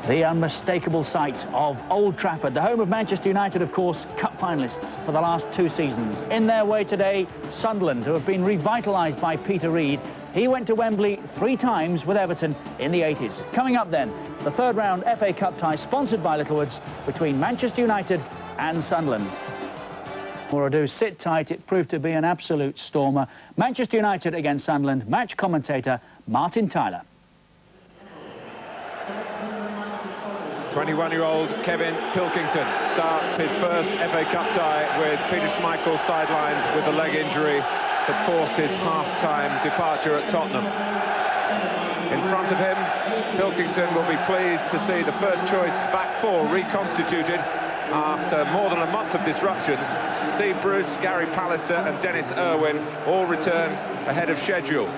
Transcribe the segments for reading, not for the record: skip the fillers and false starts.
The unmistakable sight of Old Trafford, the home of Manchester United, of course, cup finalists for the last 2 seasons. In their way today, Sunderland, who have been revitalised by Peter Reid. He went to Wembley 3 times with Everton in the 80s. Coming up then, the third round FA Cup tie sponsored by Littlewoods between Manchester United and Sunderland. More ado, sit tight, it proved to be an absolute stormer. Manchester United against Sunderland, match commentator Martin Tyler. 21-year-old Kevin Pilkington starts his first FA Cup tie with Peter Schmeichel sidelined with a leg injury that forced his half-time departure at Tottenham. In front of him, Pilkington will be pleased to see the first-choice back four reconstituted after more than a month of disruptions. Steve Bruce, Gary Pallister and Dennis Irwin all return ahead of schedule.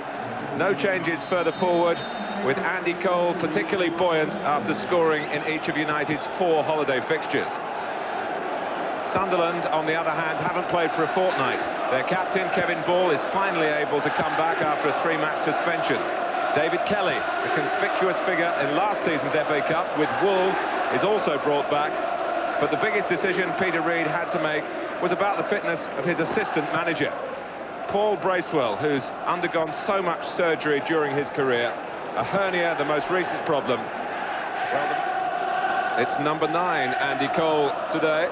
No changes further forward, with Andy Cole particularly buoyant after scoring in each of United's 4 holiday fixtures. Sunderland, on the other hand, haven't played for a fortnight. Their captain, Kevin Ball, is finally able to come back after a 3-match suspension. David Kelly, the conspicuous figure in last season's FA Cup with Wolves, is also brought back. But the biggest decision Peter Reid had to make was about the fitness of his assistant manager, Paul Bracewell, who's undergone so much surgery during his career. A hernia, the most recent problem. Well, it's number 9, Andy Cole, today,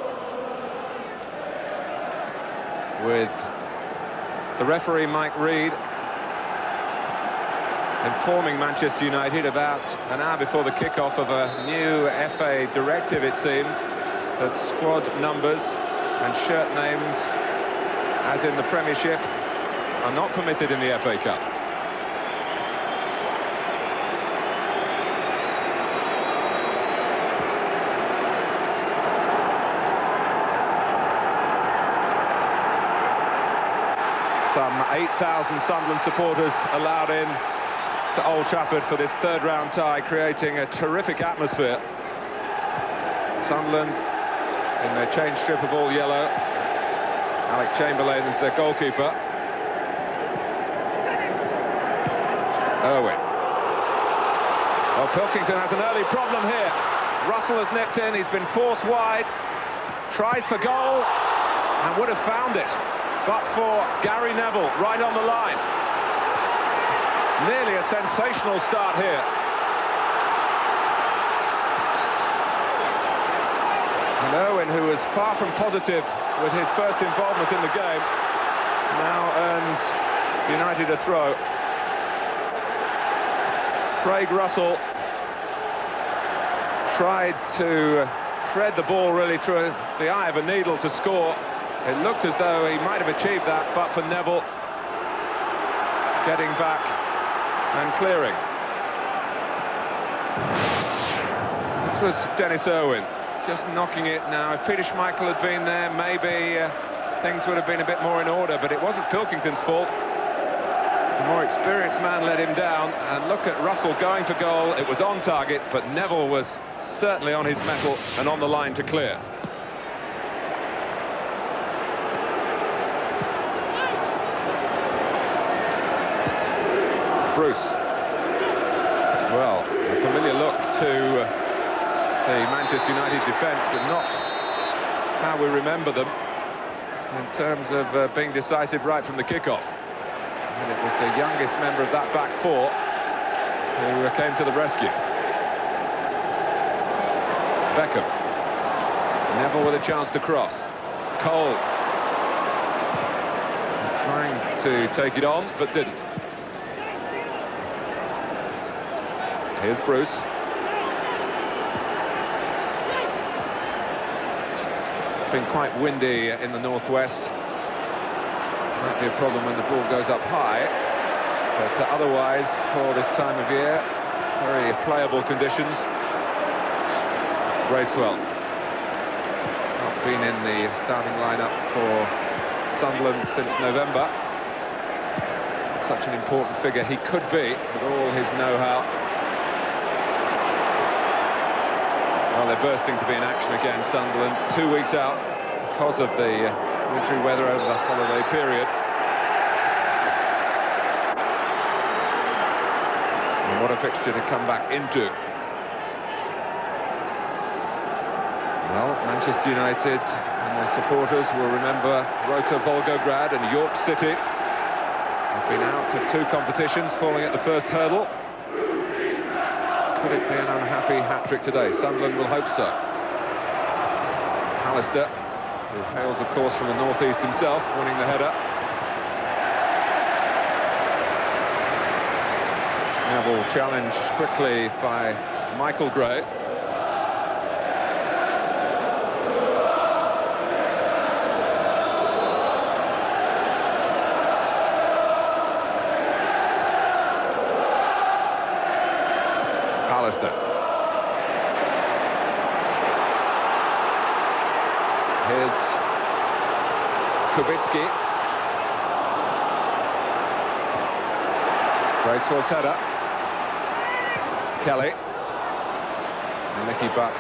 with the referee Mike Reid informing Manchester United about an hour before the kickoff of a new FA directive, it seems, that squad numbers and shirt names, as in the Premiership, are not permitted in the FA Cup. Some 8,000 Sunderland supporters allowed in to Old Trafford for this third round tie, creating a terrific atmosphere. Sunderland in their change strip of all yellow. Alec Chamberlain is their goalkeeper. Irwin. Well, Pilkington has an early problem here. Russell has nipped in, he's been forced wide, tries for goal, and would have found it, but for Gary Neville right on the line. Nearly a sensational start here. And Irwin, who was far from positive with his first involvement in the game, now earns United a throw. Craig Russell tried to thread the ball really through the eye of a needle to score. It looked as though he might have achieved that, but for Neville getting back and clearing. This was Dennis Irwin, just knocking it now. If Peter Schmeichel had been there, maybe things would have been a bit more in order, but it wasn't Pilkington's fault. The more experienced man let him down, and look at Russell going for goal. It was on target, but Neville was certainly on his mettle and on the line to clear. Bruce. Well, a familiar look to the Manchester United defence, but not how we remember them in terms of being decisive right from the kickoff. And it was the youngest member of that back four who came to the rescue. Beckham. Neville with a chance to cross. Cole was trying to take it on, but didn't. Here's Bruce. It's been quite windy in the northwest. Might be a problem when the ball goes up high, but otherwise, for this time of year, very playable conditions. Bracewell not been in the starting lineup for Sunderland since November. Such an important figure he could be with all his know-how. Well, they're bursting to be in action again, Sunderland, 2 weeks out because of the wintry weather over the holiday period. And what a fixture to come back into. Well, Manchester United and their supporters will remember Rota Volgograd and York City. They've been out of 2 competitions, falling at the first hurdle. Could it be an unhappy hat-trick today? Sunderland will hope so. Pallister, who hails, of course, from the northeast himself, winning the header. Neville challenged quickly by Michael Gray. Pallister. Here's Kubicki. Bracewell's header. Kelly. And Nicky Butt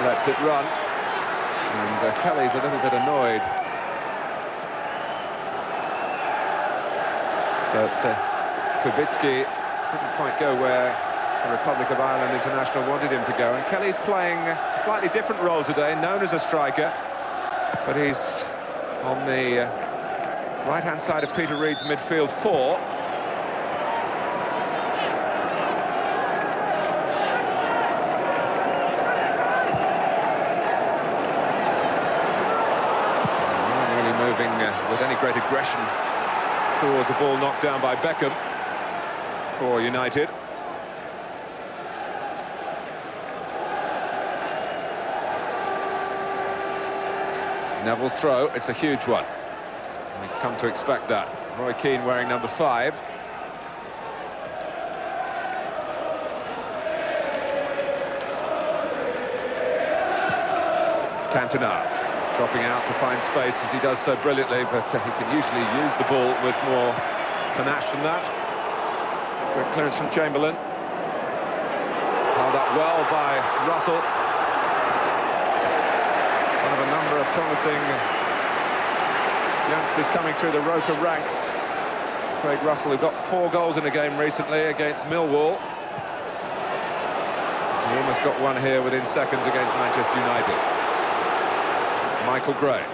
lets it run. And Kelly's a little bit annoyed. But Kubicki didn't quite go where the Republic of Ireland international wanted him to go, and Kelly's playing a slightly different role today, known as a striker, but he's on the right-hand side of Peter Reid's midfield 4. Not really moving with any great aggression towards a ball knocked down by Beckham for United. Neville's throw, it's a huge one. We've come to expect that. Roy Keane wearing number 5. Cantona dropping out to find space as he does so brilliantly, but he can usually use the ball with more panache than that. Quick clearance from Chamberlain. Held up well by Russell. One of a number of promising youngsters coming through the Roker ranks. Craig Russell, who got 4 goals in a game recently against Millwall. He almost got one here within seconds against Manchester United. Michael Gray,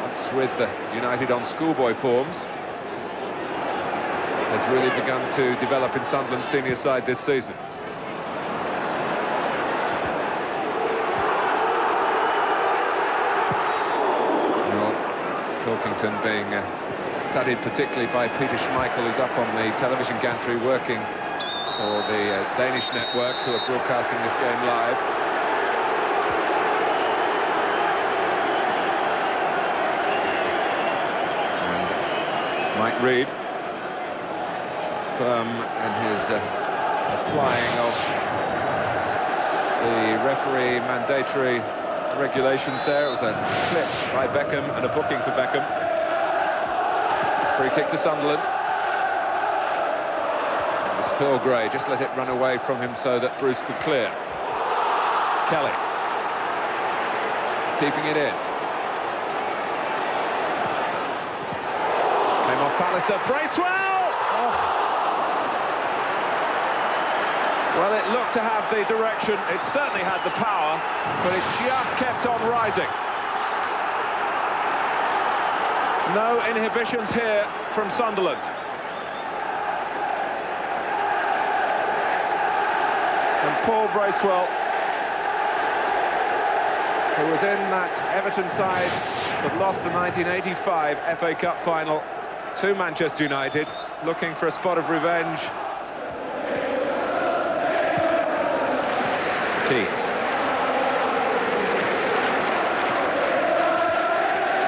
once with the United on schoolboy forms, has really begun to develop in Sunderland's senior side this season. Pilkington being studied particularly by Peter Schmeichel, who's up on the television gantry working for the Danish network, who are broadcasting this game live. And Mike Reid, firm in his applying of the referee mandatory regulations there. It was a clip by Beckham and a booking for Beckham. Free kick to Sunderland. It was Phil Gray, just let it run away from him so that Bruce could clear. Kelly keeping it in. Came off Pallister. Bracewell! Oh. Well, it looked to have the direction, it certainly had the power, but it just kept on rising. No inhibitions here from Sunderland. And Paul Bracewell, who was in that Everton side that lost the 1985 FA Cup final to Manchester United, looking for a spot of revenge.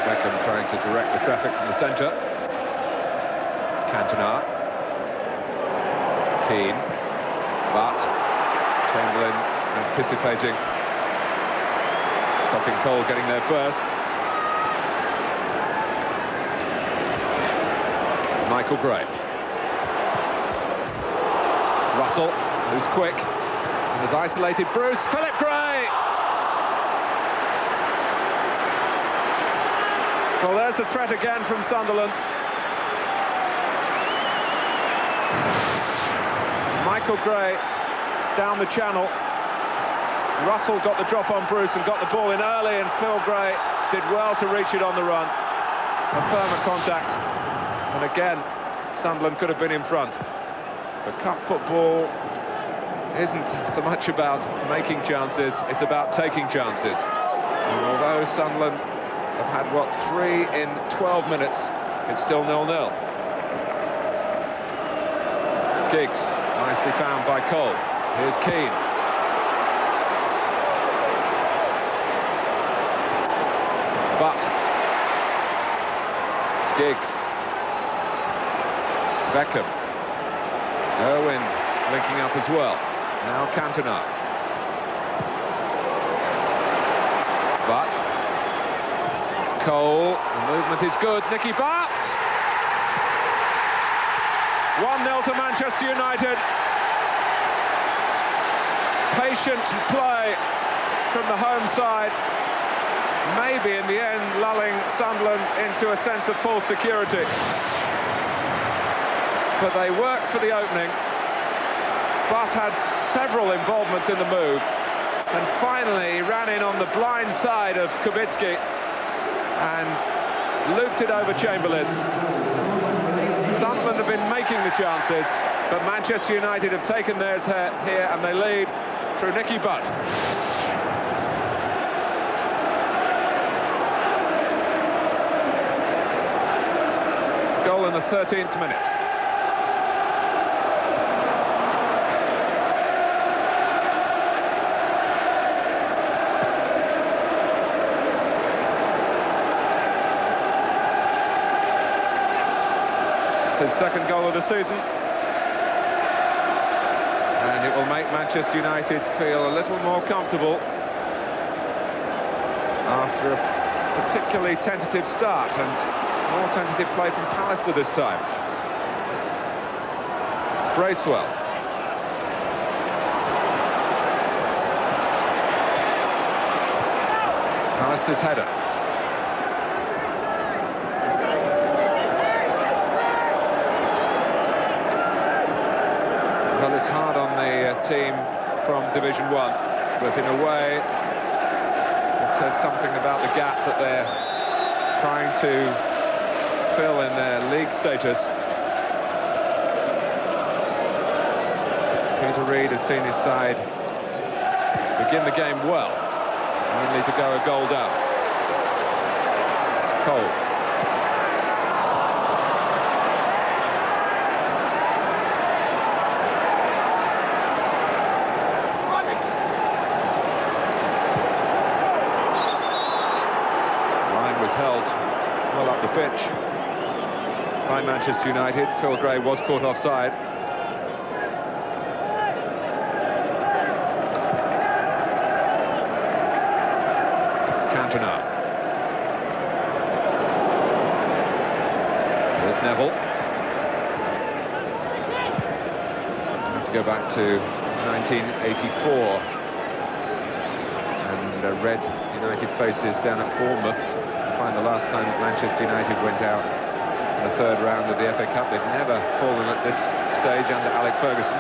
Beckham trying to direct the traffic from the centre. Cantona. Keane. But Chamberlain anticipating. Stopping Cole getting there first. Michael Gray. Russell, who's quick. Has isolated Bruce. Philip Gray! Well, there's the threat again from Sunderland. Michael Gray down the channel. Russell got the drop on Bruce and got the ball in early, and Phil Gray did well to reach it on the run. A firmer contact, and again, Sunderland could have been in front. But cup football isn't so much about making chances, it's about taking chances. And although Sunderland have had, what, 3 in 12 minutes, it's still 0-0. Giggs, nicely found by Cole. Here's Keane. But Giggs, Beckham, Owen linking up as well. Now Cantona. But Cole, the movement is good. Nicky Butt! 1-0 to Manchester United. Patient play from the home side. Maybe in the end lulling Sunderland into a sense of false security. But they worked for the opening. Butt had several involvements in the move, and finally ran in on the blind side of Kubicki and looped it over Chamberlain. Sunderland have been making the chances, but Manchester United have taken theirs here, and they lead through Nicky Butt. Goal in the 13th minute. His second goal of the season, and it will make Manchester United feel a little more comfortable after a particularly tentative start, and more tentative play from Pallister this time. Bracewell. Pallister's header. Well, it's hard on the team from Division 1, but in a way it says something about the gap that they're trying to fill in their league status. Peter Reid has seen his side begin the game well, only to go a goal down. Cole. Held well up the pitch by Manchester United. Phil Gray was caught offside. Cantona. There's Neville. I have to go back to 1984 and red United faces down at Bournemouth. The last time that Manchester United went out in the third round of the FA Cup. They've never fallen at this stage under Alec Ferguson.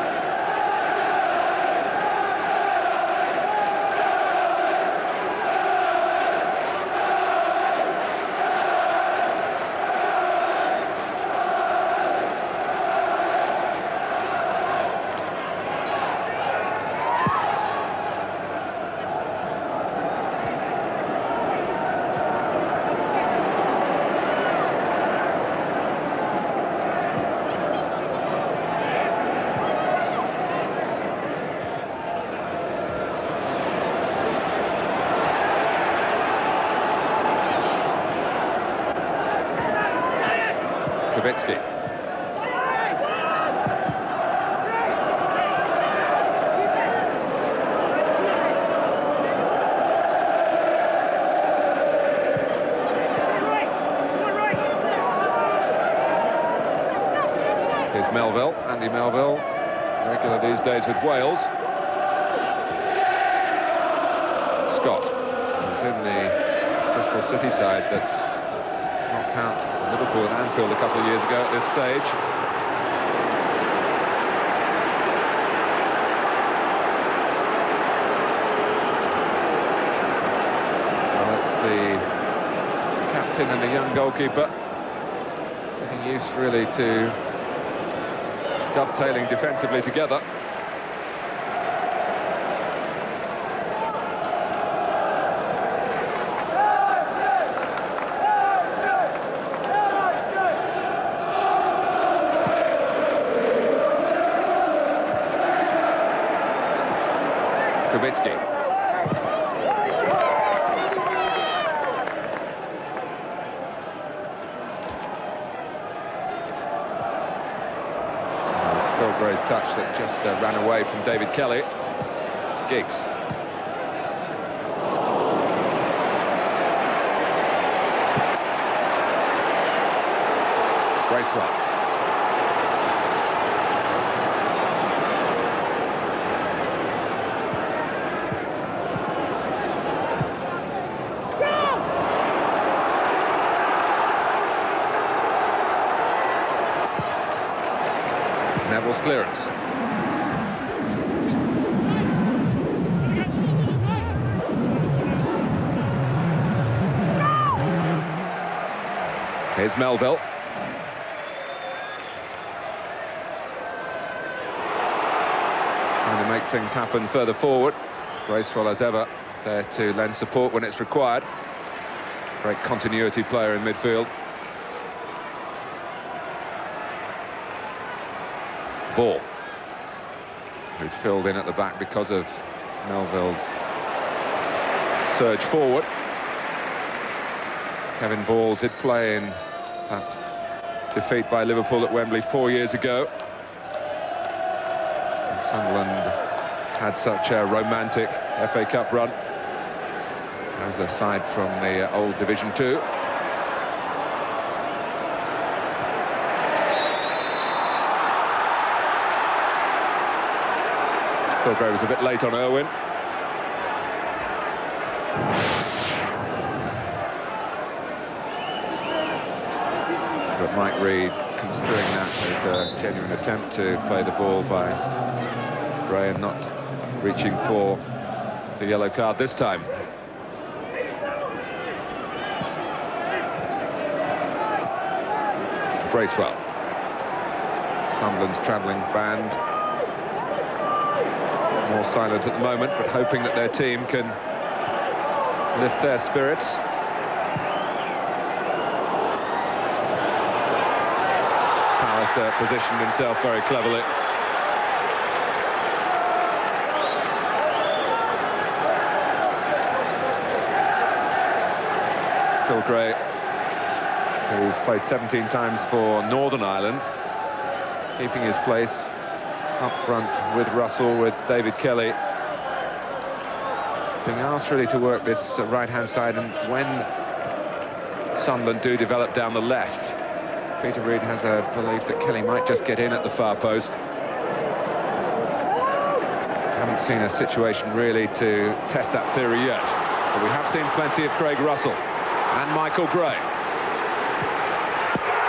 Kubicki. Here's Melville, Andy Melville, regular these days with Wales. Scott, who's in the Bristol City side that knocked out Liverpool and Anfield a couple of years ago at this stage. captain and the young goalkeeper getting used really to dovetailing defensively together. Kubicki. Phil Gray's touch that just ran away from David Kelly. Giggs. Bracewell. Neville's clearance. Here's Melville. Trying to make things happen further forward. Graceful as ever, there to lend support when it's required. Great continuity player in midfield. Ball, who'd filled in at the back because of Melville's surge forward. Kevin Ball did play in that defeat by Liverpool at Wembley 4 years ago. And Sunderland had such a romantic FA Cup run as a side from the old Division 2. Phil Gray was a bit late on Irwin. But Mike Reid construing that as a genuine attempt to play the ball by Gray and not reaching for the yellow card this time. Bracewell. Sunderland's travelling band. More silent at the moment, but hoping that their team can lift their spirits. Pallister positioned himself very cleverly. Phil Gray, who's played 17 times for Northern Ireland, keeping his place up front with Russell, with David Kelly. Being asked really to work this right-hand side, and when Sunderland do develop down the left, Peter Reid has a belief that Kelly might just get in at the far post. Haven't seen a situation really to test that theory yet, but we have seen plenty of Craig Russell and Michael Gray.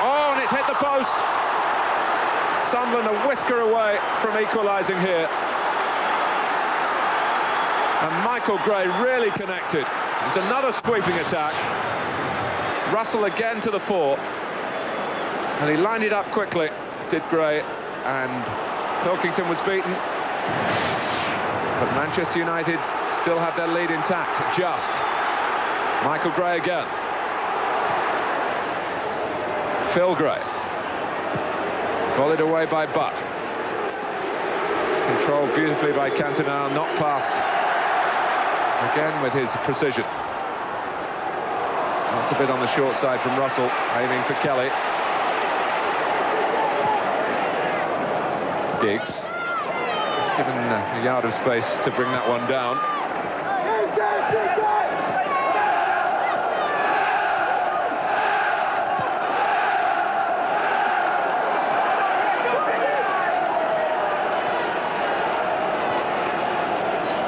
Oh, and it hit the post! Sunderland a whisker away from equalising here. And Michael Gray really connected. There's another sweeping attack. Russell again to the fore. And he lined it up quickly, did Gray, and Pilkington was beaten. But Manchester United still have their lead intact, just. Michael Gray again. Phil Gray. Volleyed away by Butt. Controlled beautifully by Cantona, not past. Again with his precision. That's a bit on the short side from Russell, aiming for Kelly. Diggs. He's given a yard of space to bring that one down.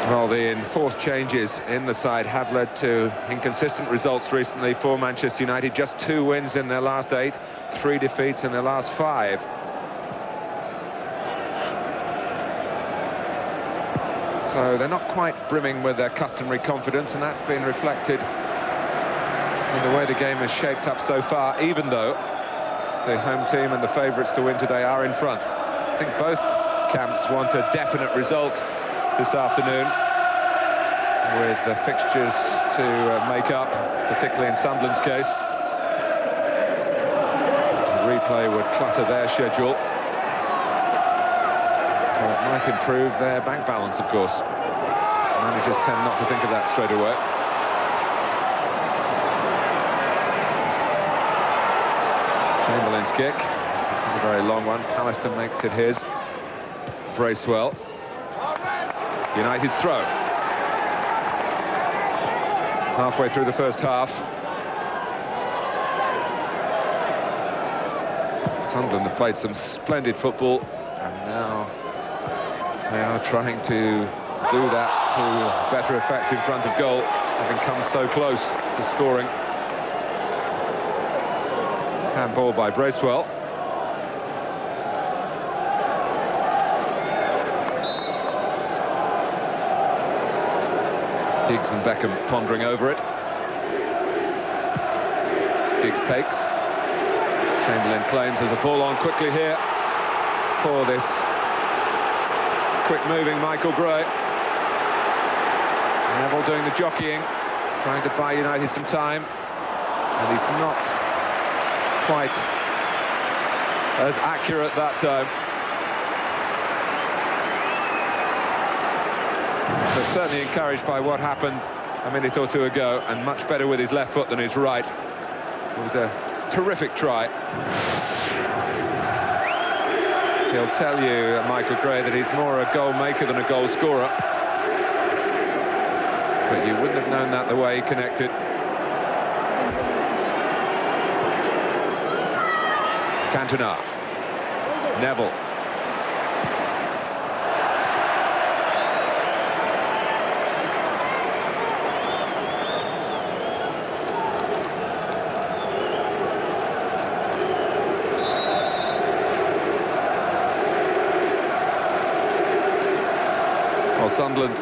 Well, the enforced changes in the side have led to inconsistent results recently for Manchester United. Just 2 wins in their last 8, 3 defeats in their last 5. So they're not quite brimming with their customary confidence, and that's been reflected in the way the game has shaped up so far, even though the home team and the favourites to win today are in front. I think both camps want a definite result this afternoon, with the fixtures to make up, particularly in Sunderland's case. The replay would clutter their schedule. Well, it might improve their bank balance, of course. Managers tend not to think of that straight away. Chamberlain's kick. It's not a very long one. Pallister makes it his. Bracewell. United's throw. Halfway through the first half. Sunderland have played some splendid football, and now they are trying to do that to better effect in front of goal, having come so close to scoring. Handball by Bracewell. Diggs and Beckham pondering over it. Diggs takes. Chamberlain claims there's a ball on quickly here for this quick-moving Michael Gray. Neville doing the jockeying, trying to buy United some time, and he's not quite as accurate that time. But certainly encouraged by what happened a minute or two ago, and much better with his left foot than his right. It was a terrific try. He'll tell you, Michael Gray, that he's more a goal maker than a goal scorer. But you wouldn't have known that the way he connected. Cantona. Neville. Well, Sunderland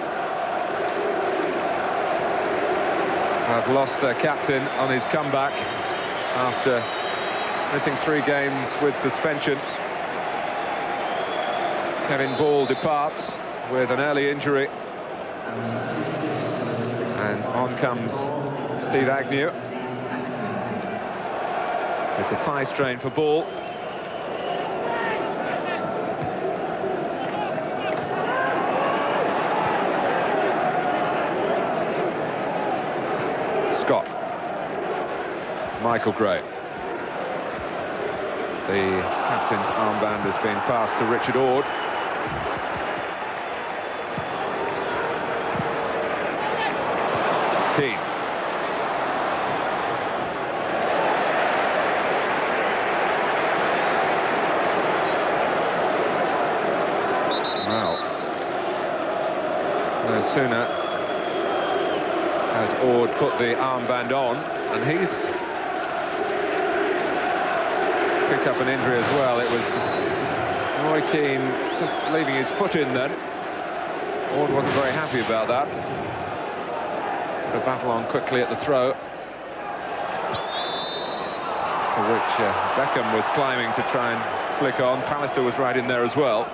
have lost their captain on his comeback after missing 3 games with suspension. Kevin Ball departs with an early injury, and on comes Steve Agnew. It's a thigh strain for Ball. Scott. Michael Gray. The captain's armband has been passed to Richard Ord. Keane. Well, no sooner has Ord put the armband on, and he's picked up an injury as well. It was Roy Keane just leaving his foot in then. Ord wasn't very happy about that. Put a battle on quickly at the throw, for which Beckham was climbing to try and flick on. Pallister was right in there as well.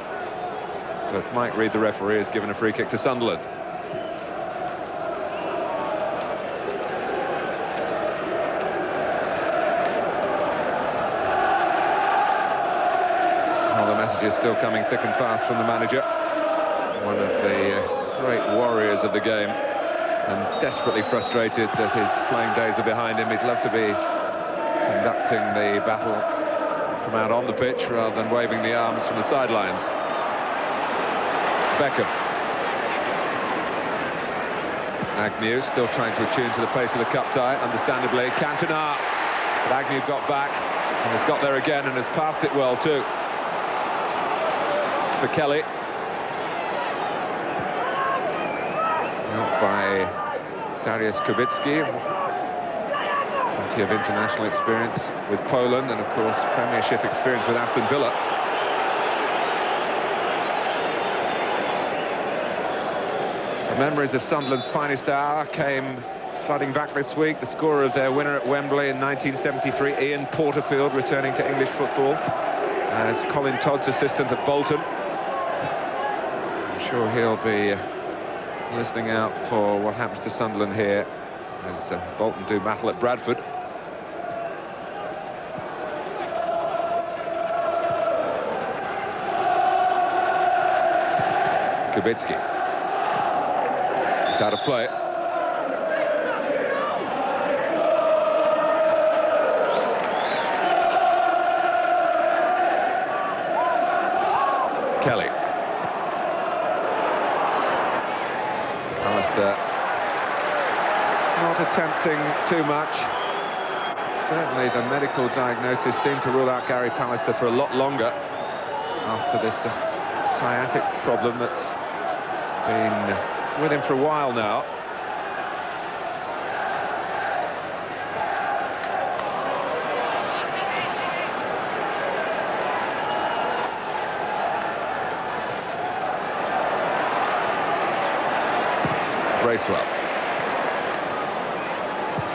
But Mike Reid, the referee, has given a free kick to Sunderland. Messages still coming thick and fast from the manager, one of the great warriors of the game, and desperately frustrated that his playing days are behind him. He'd love to be conducting the battle from out on the pitch rather than waving the arms from the sidelines. Beckham. Agnew still trying to attune to the pace of the cup tie, understandably. Cantona, but Agnew got back and has got there again and has passed it well too. For Kelly. Helped by Dariusz Kubicki. Plenty of international experience with Poland and, of course, Premiership experience with Aston Villa. The memories of Sunderland's finest hour came a flooding back this week. The scorer of their winner at Wembley in 1973, Ian Porterfield, returning to English football as Colin Todd's assistant at Bolton. I'm sure he'll be listening out for what happens to Sunderland here as Bolton do battle at Bradford. Kubicki. It's out of play. Kelly. Pallister not attempting too much. Certainly the medical diagnosis seemed to rule out Gary Pallister for a lot longer after this sciatic problem that's been with him for a while now. Bracewell.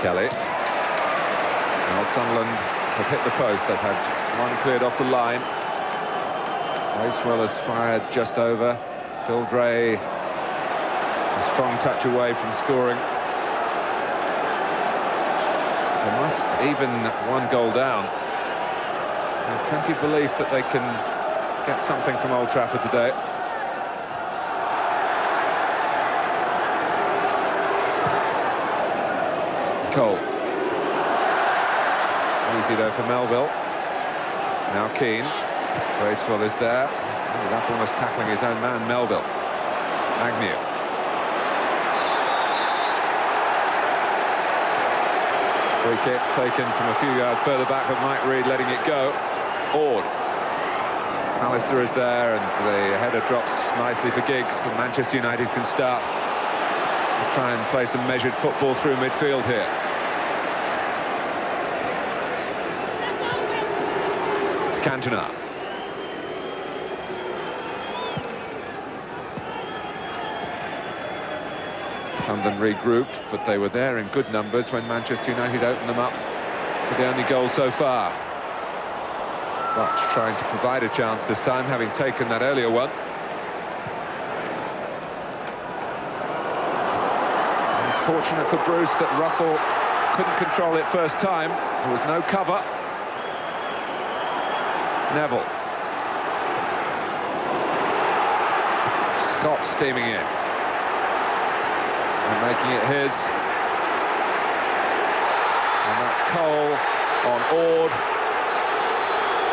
Kelly. Well, Sunderland have hit the post. They've had one cleared off the line. Bracewell has fired just over. Phil Gray, a strong touch away from scoring. They must even one goal down. They have plenty of belief that they can get something from Old Trafford today. Cole. Easy though for Melville. Now Keane. Bracewell is there. Ended up almost tackling his own man, Melville. Agnew. Free kick taken from a few yards further back, but Mike Reid letting it go. Ord. Pallister is there, and the header drops nicely for Giggs, and Manchester United can start to try and play some measured football through midfield here. Cantona. Sunderland regrouped, but they were there in good numbers when Manchester United opened them up for the only goal so far. But trying to provide a chance this time, having taken that earlier one. And it's fortunate for Bruce that Russell couldn't control it first time. There was no cover. Neville. Scott steaming in. And making it his. And that's Cole on Ord.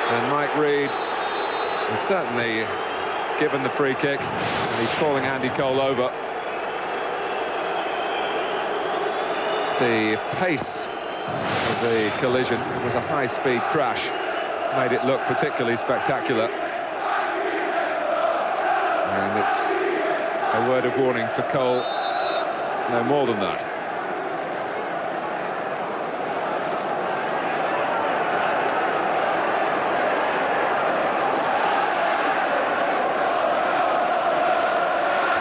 And Mike Reid has certainly given the free kick. And he's calling Andy Cole over. The pace of the collision, it was a high-speed crash, made it look particularly spectacular. And it's a word of warning for Cole. No more than that.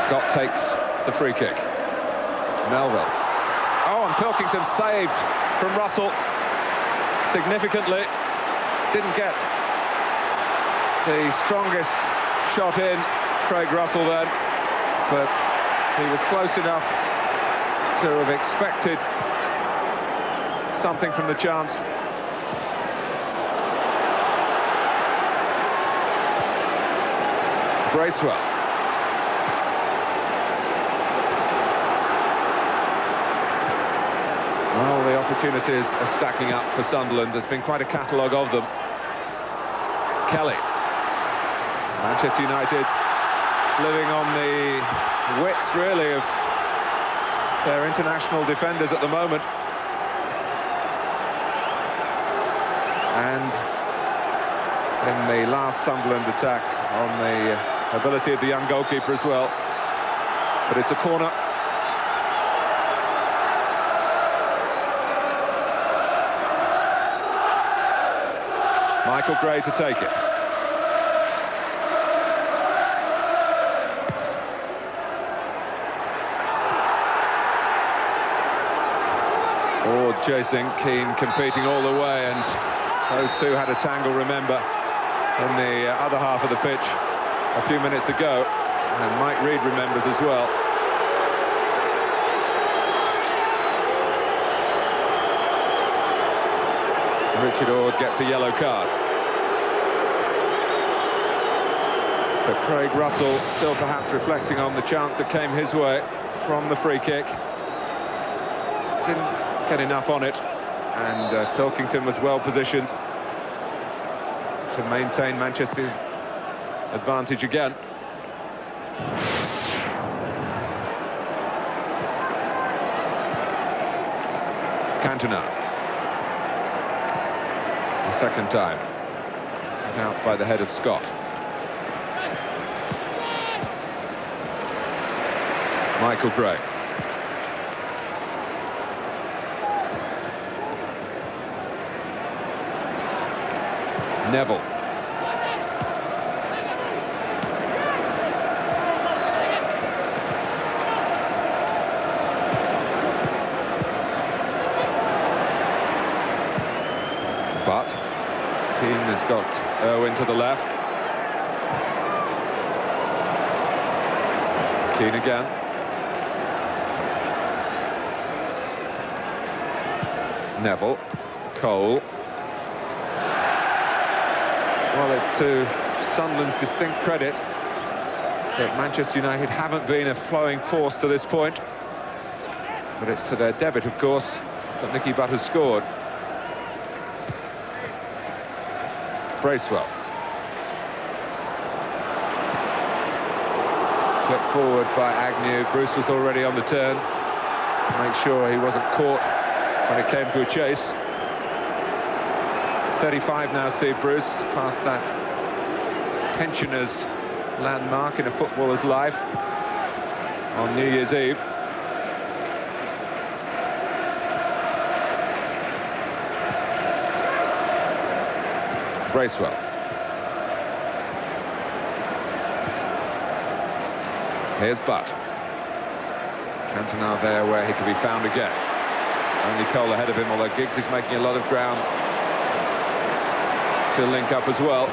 Scott takes the free kick. Melville. Oh, and Pilkington saved from Russell significantly. Didn't get the strongest shot in, Craig Russell then, but he was close enough to have expected something from the chance. Bracewell. Well, the opportunities are stacking up for Sunderland. There's been quite a catalogue of them. Kelly. Manchester United living on the wits, really, of their international defenders at the moment. And in the last Sunderland attack, on the ability of the young goalkeeper as well. But it's a corner. Michael Gray to take it. chasing, Keane competing all the way, and those two had a tangle, remember, in the other half of the pitch a few minutes ago, and Mike Reid remembers as well. Richard Ord gets a yellow card. But Craig Russell still perhaps reflecting on the chance that came his way from the free kick. Didn't get enough on it, and Pilkington was well positioned to maintain Manchester's advantage again. Cantona. The second time. Put out by the head of Scott. Michael Gray. Neville. But Keane has got Irwin to the left. Keane again. Neville. Cole. Well, it's to Sunderland's distinct credit that Manchester United haven't been a flowing force to this point. But it's to their debit, of course, that Nicky Butt has scored. Bracewell. Flipped forward by Agnew. Bruce was already on the turn to make sure he wasn't caught when it came to a chase. 35 now, Steve Bruce, past that pensioner's landmark in a footballer's life on New Year's Eve. Bracewell. Here's Butt. Cantona there where he could be found again. Only Cole ahead of him, although Giggs is making a lot of ground to link up as well.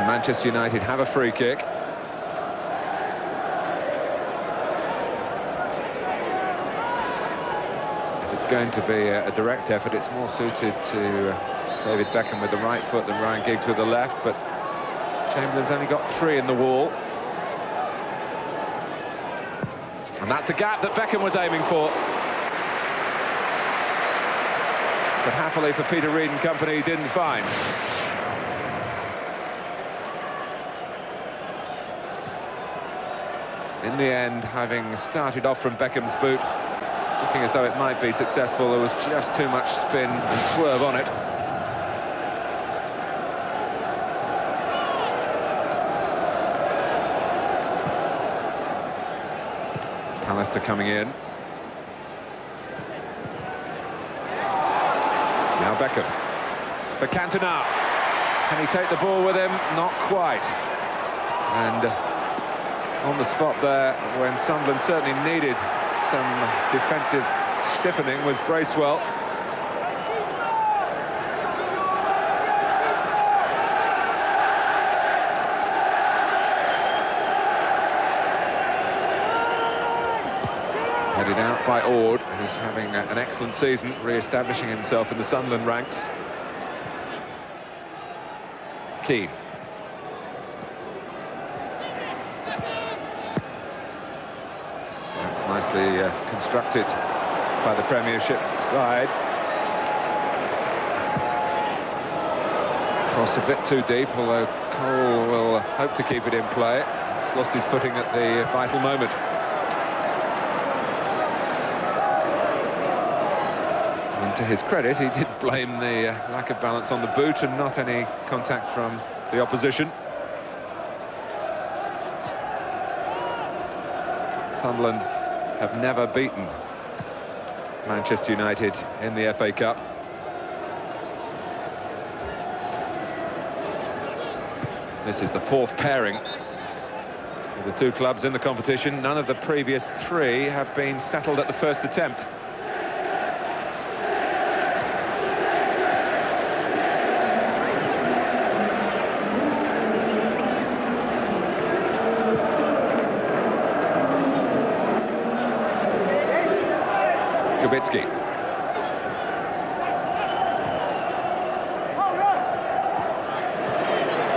Manchester United have a free kick. If it's going to be a direct effort, it's more suited to David Beckham with the right foot than Ryan Giggs with the left, but Chamberlain's only got 3 in the wall. And that's the gap that Beckham was aiming for. But happily for Peter Reid and company, he didn't find. In the end, having started off from Beckham's boot, looking as though it might be successful, there was just too much spin and swerve on it. Pallister coming in. Now Beckham for Cantona. Can he take the ball with him? Not quite. And on the spot there, when Sunderland certainly needed some defensive stiffening, was Bracewell. Headed out by Ord, who's having an excellent season, re-establishing himself in the Sunderland ranks. Keane. Nicely constructed by the Premiership side. Cross a bit too deep, although Cole will hope to keep it in play. He's lost his footing at the vital moment. And to his credit, he did blame the lack of balance on the boot and not any contact from the opposition. Sunderland have never beaten Manchester United in the FA Cup. This is the fourth pairing of the two clubs in the competition. None of the previous three have been settled at the first attempt. Kubicki.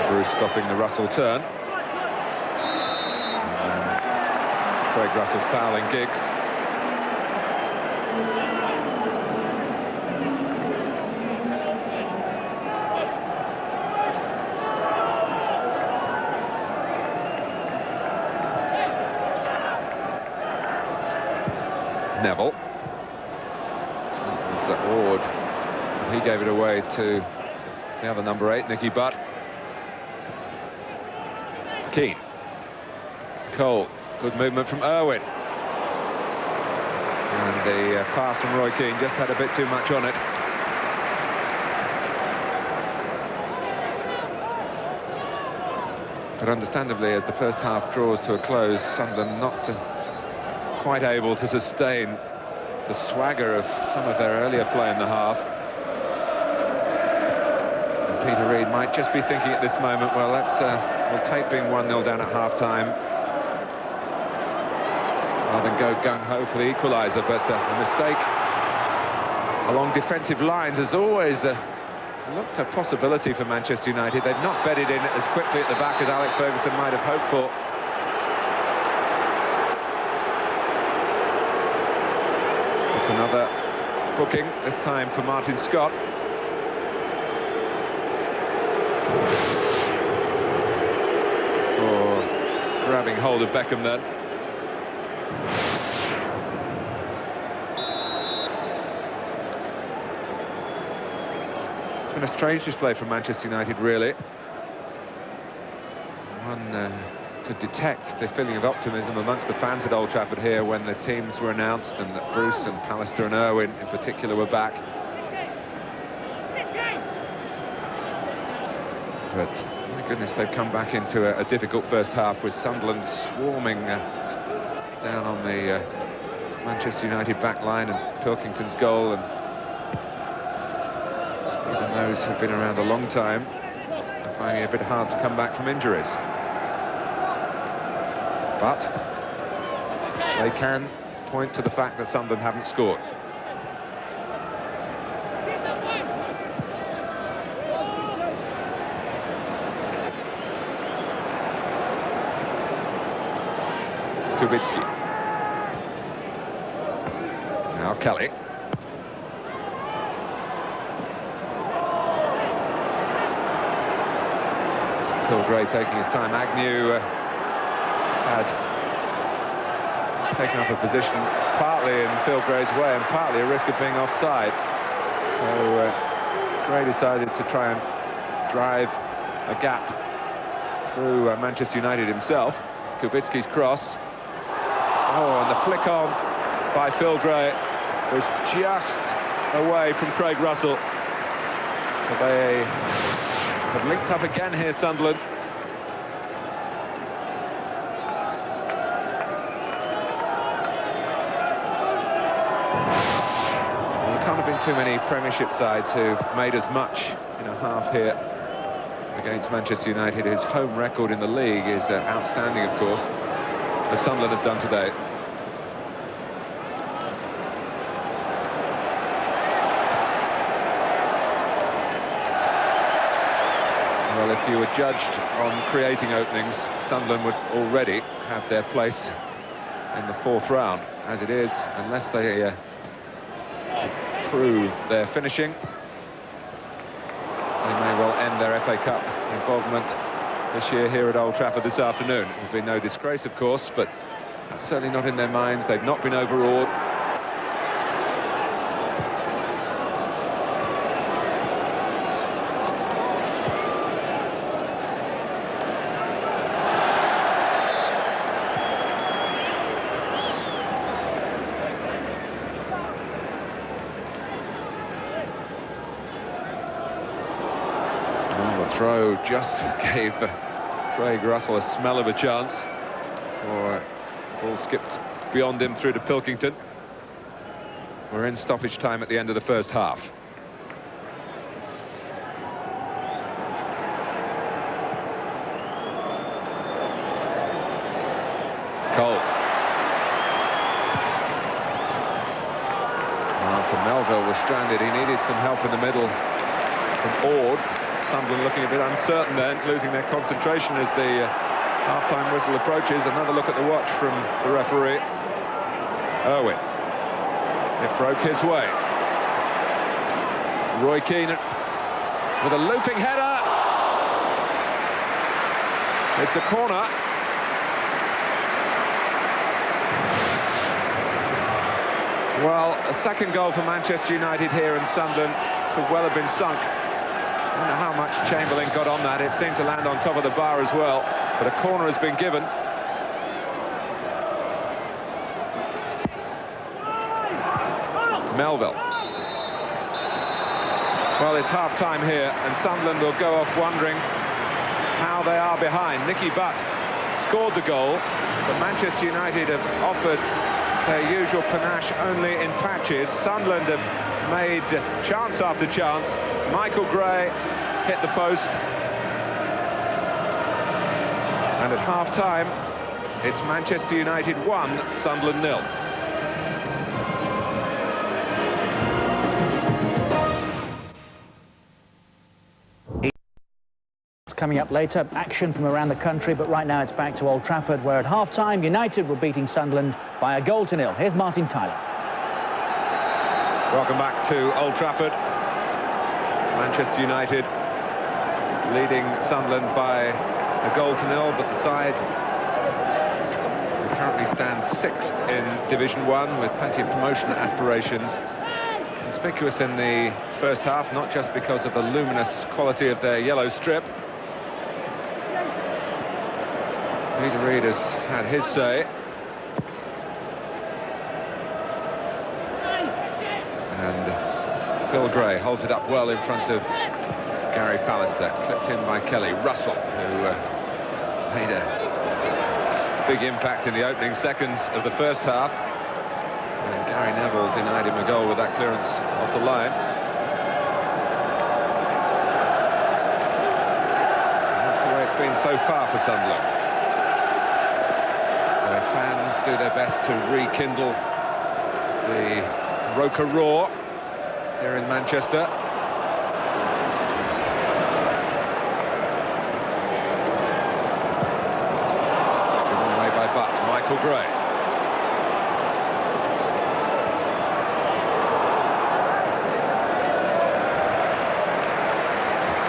Bruce stopping the Russell turn. Craig Russell fouling Giggs. Neville. Ward. He gave it away to the other number 8, Nicky Butt. Keane. Cole. Good movement from Irwin. And the pass from Roy Keane just had a bit too much on it. But understandably, as the first half draws to a close, Sunderland not quite able to sustain the swagger of some of their earlier play in the half. And Peter Reid might just be thinking at this moment, well, we'll take being 1-0 down at half-time rather than go gung-ho for the equaliser. But a mistake along defensive lines has always looked a possibility for Manchester United. They've not bedded in as quickly at the back as Alex Ferguson might have hoped for. It's another booking, this time for Martin Scott. For grabbing hold of Beckham then. It's been a strange display from Manchester United, really. One could detect the feeling of optimism amongst the fans at Old Trafford here when the teams were announced and that Bruce and Pallister and Irwin in particular were back. But my goodness, they've come back into a difficult first half with Sunderland swarming down on the Manchester United back line and Pilkington's goal, and even those who've been around a long time are finding it a bit hard to come back from injuries. But they can point to the fact that Sunderland haven't scored. Kubicki. Now Kelly. Phil Gray taking his time. Agnew had taken up a position partly in Phil Gray's way and partly a risk of being offside. So Gray decided to try and drive a gap through Manchester United himself. Kubicki's cross. Oh, and the flick on by Phil Gray was just away from Craig Russell. But they have linked up again here, Sunderland. Too many Premiership sides who've made as much in a half here against Manchester United. His home record in the league is outstanding, of course, as Sunderland have done today. Well, if you were judged on creating openings, Sunderland would already have their place in the fourth round. As it is, unless they improve their finishing, they may well end their FA Cup involvement this year here at Old Trafford this afternoon. It would be no disgrace, of course, but that's certainly not in their minds. They've not been overawed. throw just gave Craig Russell a smell of a chance. Or ball skipped beyond him through to Pilkington. We're in stoppage time at the end of the first half. Cole. After Melville was stranded, he needed some help in the middle from Ord. Sunderland looking a bit uncertain then, losing their concentration as the half-time whistle approaches. Another look at the watch from the referee. Irwin. It broke his way. Roy Keane with a looping header. It's a corner. Well, a second goal for Manchester United here in Sunderland could well have been sunk. I don't know how much Chamberlain got on that. It seemed to land on top of the bar as well. But a corner has been given. Melville. Well, it's half-time here, and Sunderland will go off wondering how they are behind. Nicky Butt scored the goal, but Manchester United have offered their usual panache only in patches. Sunderland have made chance after chance. Michael Gray hit the post. And at half-time, it's Manchester United 1, Sunderland 0. Coming up later, action from around the country, but right now it's back to Old Trafford, where at half-time United were beating Sunderland by 1-0. Here's Martin Tyler. Welcome back to Old Trafford. Manchester United leading Sunderland by 1-0, but the side currently stands 6th in Division 1 with plenty of promotion aspirations. Conspicuous in the first half, not just because of the luminous quality of their yellow strip. Peter Reid has had his say. And Phil Gray holds it up well in front of Gary Pallister. Clipped in by Kelly. Russell, who made a big impact in the opening seconds of the first half. And Gary Neville denied him a goal with that clearance off the line. That's the way it's been so far for Sunderland. Their fans do their best to rekindle the Roker roar here in Manchester. Given away by Butt, Michael Gray.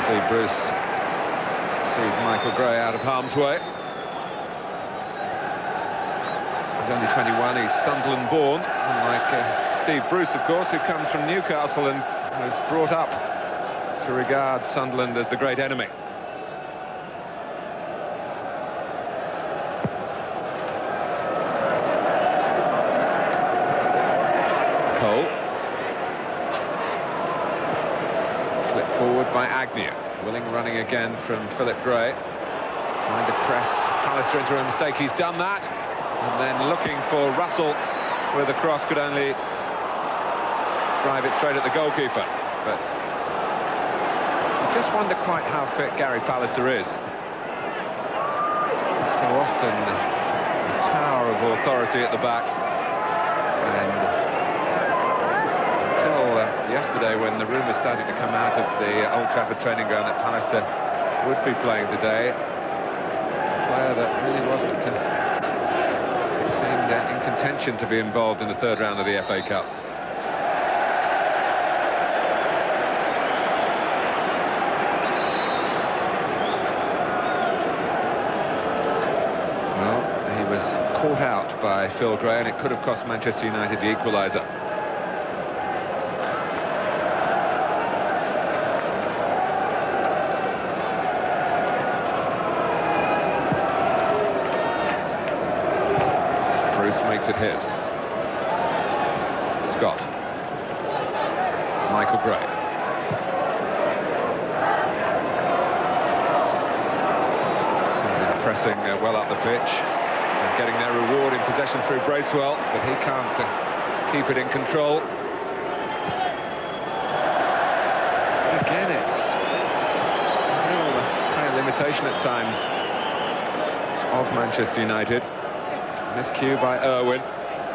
Steve Bruce sees Michael Gray out of harm's way. He's only 21, he's Sunderland born, unlike Steve Bruce, of course, who comes from Newcastle and was brought up to regard Sunderland as the great enemy. Cole. Flipped forward by Agnew. Willing running again from Philip Gray. Trying to press Pallister into a mistake. He's done that. And then looking for Russell, where the cross could only drive it straight at the goalkeeper. But I just wonder quite how fit Gary Pallister is. So often a tower of authority at the back. And until yesterday, when the rumours started to come out of the Old Trafford training ground that Pallister would be playing today, a player that really wasn't seemed in contention to be involved in the third round of the FA Cup. Well, he was caught out by Phil Gray, and it could have cost Manchester United the equaliser. Makes it his. Scott. Michael Gray. pressing well up the pitch and getting their reward in possession through Bracewell, but he can't keep it in control. But again, it's a real kind of limitation at times of Manchester United. Miscue by Irwin,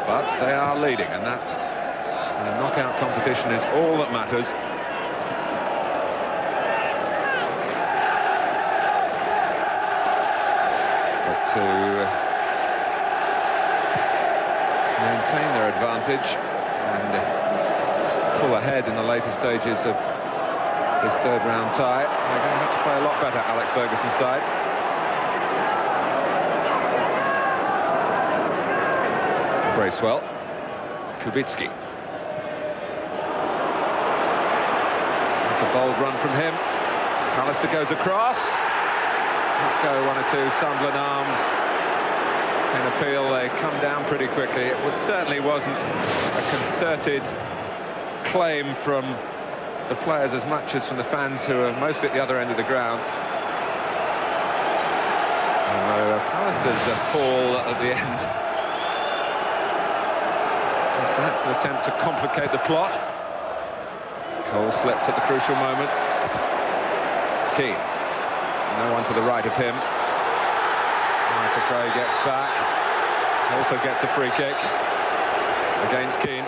but they are leading, and that in a knockout competition is all that matters. To maintain their advantage and pull ahead in the later stages of this third-round tie, they're going to have to play a lot better, Alex Ferguson's side. Bracewell, Kubicki. It's a bold run from him. Pallister goes across. Go one or two Sunderland arms in appeal. They come down pretty quickly. It certainly wasn't a concerted claim from the players as much as from the fans, who are mostly at the other end of the ground. Although Pallister's fall at the end was perhaps an attempt to complicate the plot. Cole slipped at the crucial moment. Keane. No one to the right of him. Michael Gray gets back. Also gets a free kick against Keane.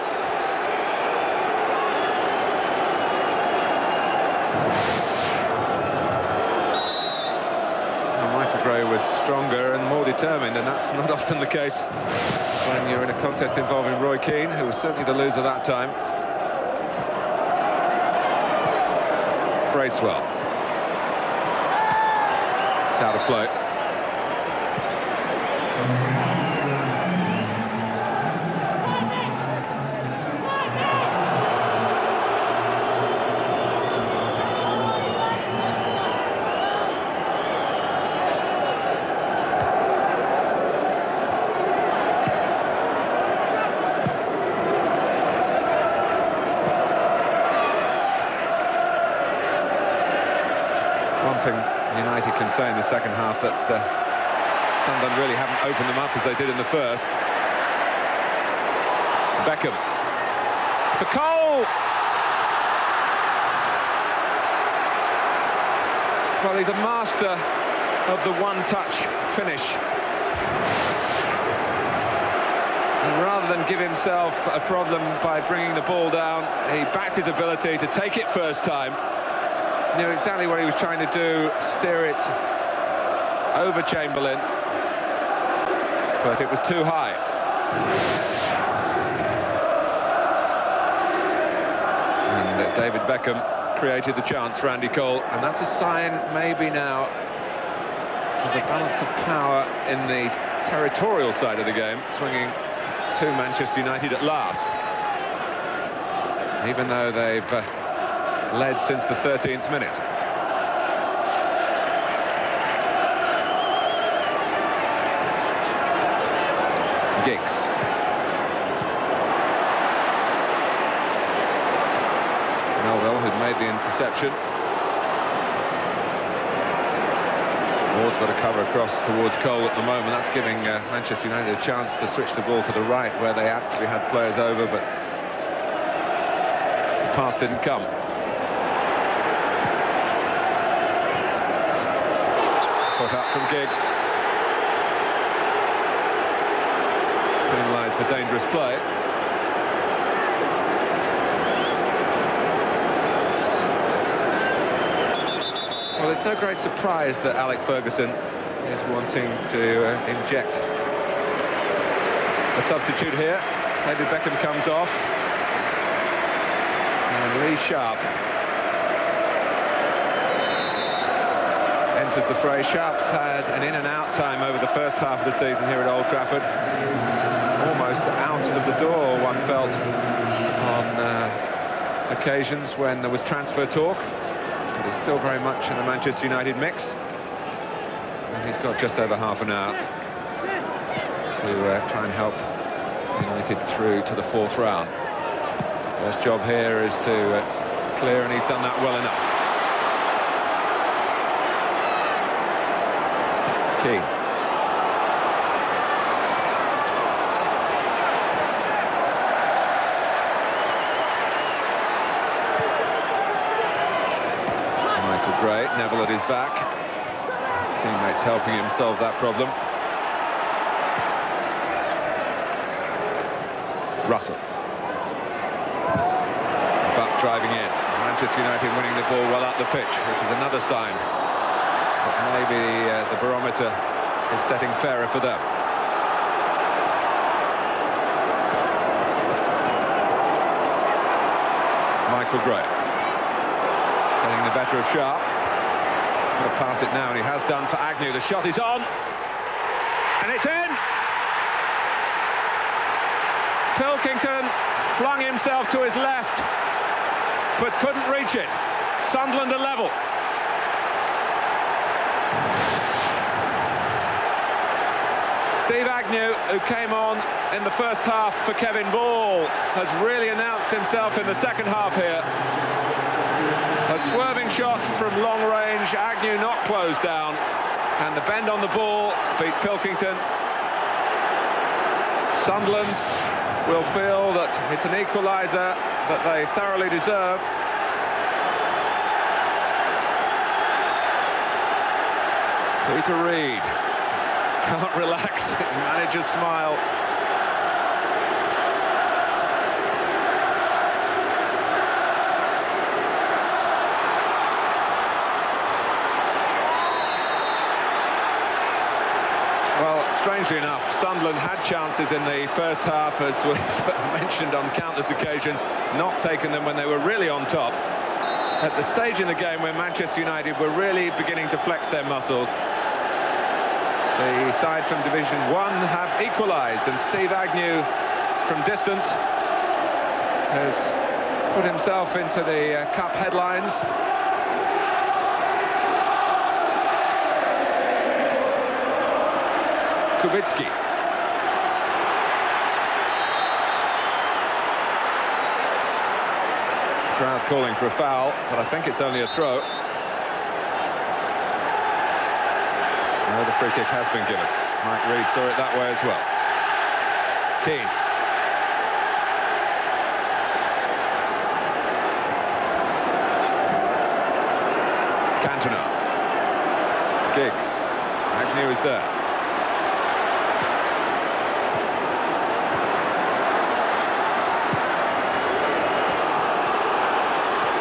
Well, Michael Gray was stronger and more determined, and that's not often the case when you're in a contest involving Roy Keane, who was certainly the loser that time. Bracewell. Out of play. One thing United can say in the second half, that Sunderland really haven't opened them up as they did in the first. Beckham for Cole. Well, he's a master of the one-touch finish. And rather than give himself a problem by bringing the ball down, he backed his ability to take it first time. Knew exactly what he was trying to do, steer it over Chamberlain, but it was too high. And David Beckham created the chance for Andy Cole, and that's a sign maybe now of the balance of power in the territorial side of the game, swinging to Manchester United at last. Even though they've led since the 13th minute. Giggs. Melville, who'd made the interception. Ward's got a cover across towards Cole at the moment. That's giving Manchester United a chance to switch the ball to the right, where they actually had players over, but the pass didn't come. Caught up from Giggs. Penalised for dangerous play. Well, it's no great surprise that Alex Ferguson is wanting to inject a substitute here. David Beckham comes off. And Lee Sharp enters the fray. Sharp's had an in and out time over the first half of the season here at Old Trafford. Almost out of the door, one felt, on occasions when there was transfer talk. But he's still very much in the Manchester United mix. And he's got just over half an hour to try and help United through to the fourth round. His first job here is to clear, and he's done that well enough. Keane. Michael Gray, Neville at his back. Teammates helping him solve that problem. Russell. Buck driving in. Manchester United winning the ball well up the pitch, which is another sign that maybe the barometer is setting fairer for them. Michael Gray getting the better of Sharp. Going to pass it now, and he has done for Agnew. The shot is on, and it's in! Pilkington flung himself to his left, but couldn't reach it. Sunderland are level. Steve Agnew, who came on in the first half for Kevin Ball, has really announced himself in the second half here. A swerving shot from long range, Agnew not closed down, and the bend on the ball beat Pilkington. Sunderland will feel that it's an equaliser that they thoroughly deserve. Peter Reid can't relax, manager's smile. Well, strangely enough, Sunderland had chances in the first half, as we've mentioned on countless occasions, not taken them when they were really on top. At the stage in the game where Manchester United were really beginning to flex their muscles, the side from Division 1 have equalised, and Steve Agnew, from distance, has put himself into the cup headlines. Kubicki. Crowd calling for a foul, but I think it's only a throw. No, the free kick has been given. Mike Reid saw it that way as well. Keane. Cantona. Giggs. Agnew is there.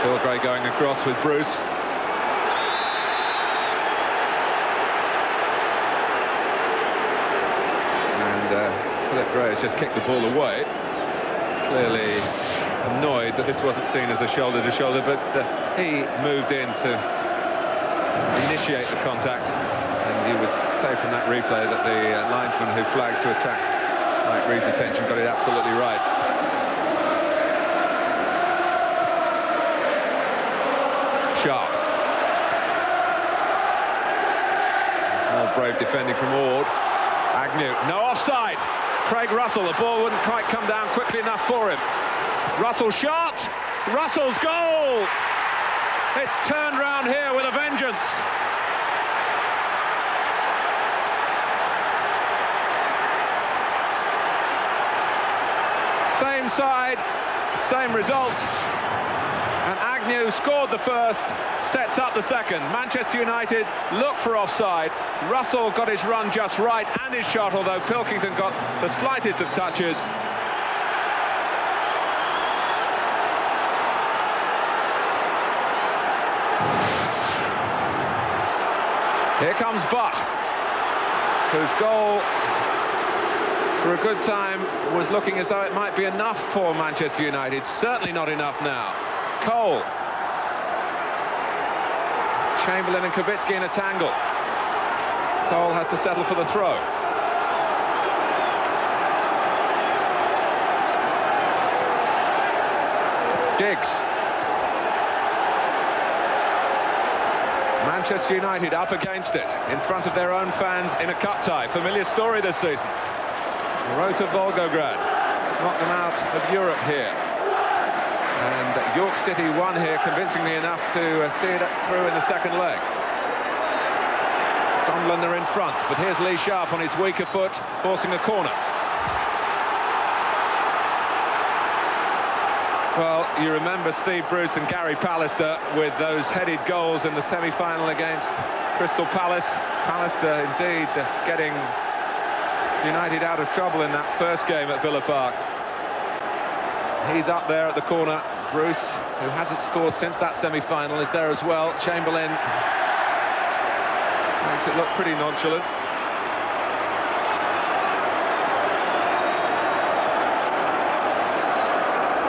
Phil Gray going across with Bruce. Philip Gray has just kicked the ball away, clearly annoyed that this wasn't seen as a shoulder-to-shoulder, but he moved in to initiate the contact, and you would say from that replay that the linesman who flagged to attract Mike Reid's attention got it absolutely right. Sharp. More brave defending from Ord. Agnew, no offside. Craig Russell, the ball wouldn't quite come down quickly enough for him. Russell shot, Russell's goal! It's turned round here with a vengeance. Same side, same result. And Agnew scored the first, sets up the second. Manchester United look for offside. Russell got his run just right and his shot, although Pilkington got the slightest of touches. Here comes Butt, whose goal for a good time was looking as though it might be enough for Manchester United. Certainly not enough now. Cole. Chamberlain and Kubicki in a tangle. Cole has to settle for the throw. Giggs. Manchester United up against it, in front of their own fans in a cup tie. Familiar story this season. Rota Volgograd knocked them out of Europe here. And York City won here convincingly enough to see it through in the second leg. Sunderland are in front, but here's Lee Sharp on his weaker foot, forcing a corner. Well, you remember Steve Bruce and Gary Pallister with those headed goals in the semi-final against Crystal Palace. Pallister indeed getting United out of trouble in that first game at Villa Park. He's up there at the corner. Bruce, who hasn't scored since that semi-final, is there as well. Chamberlain makes it look pretty nonchalant.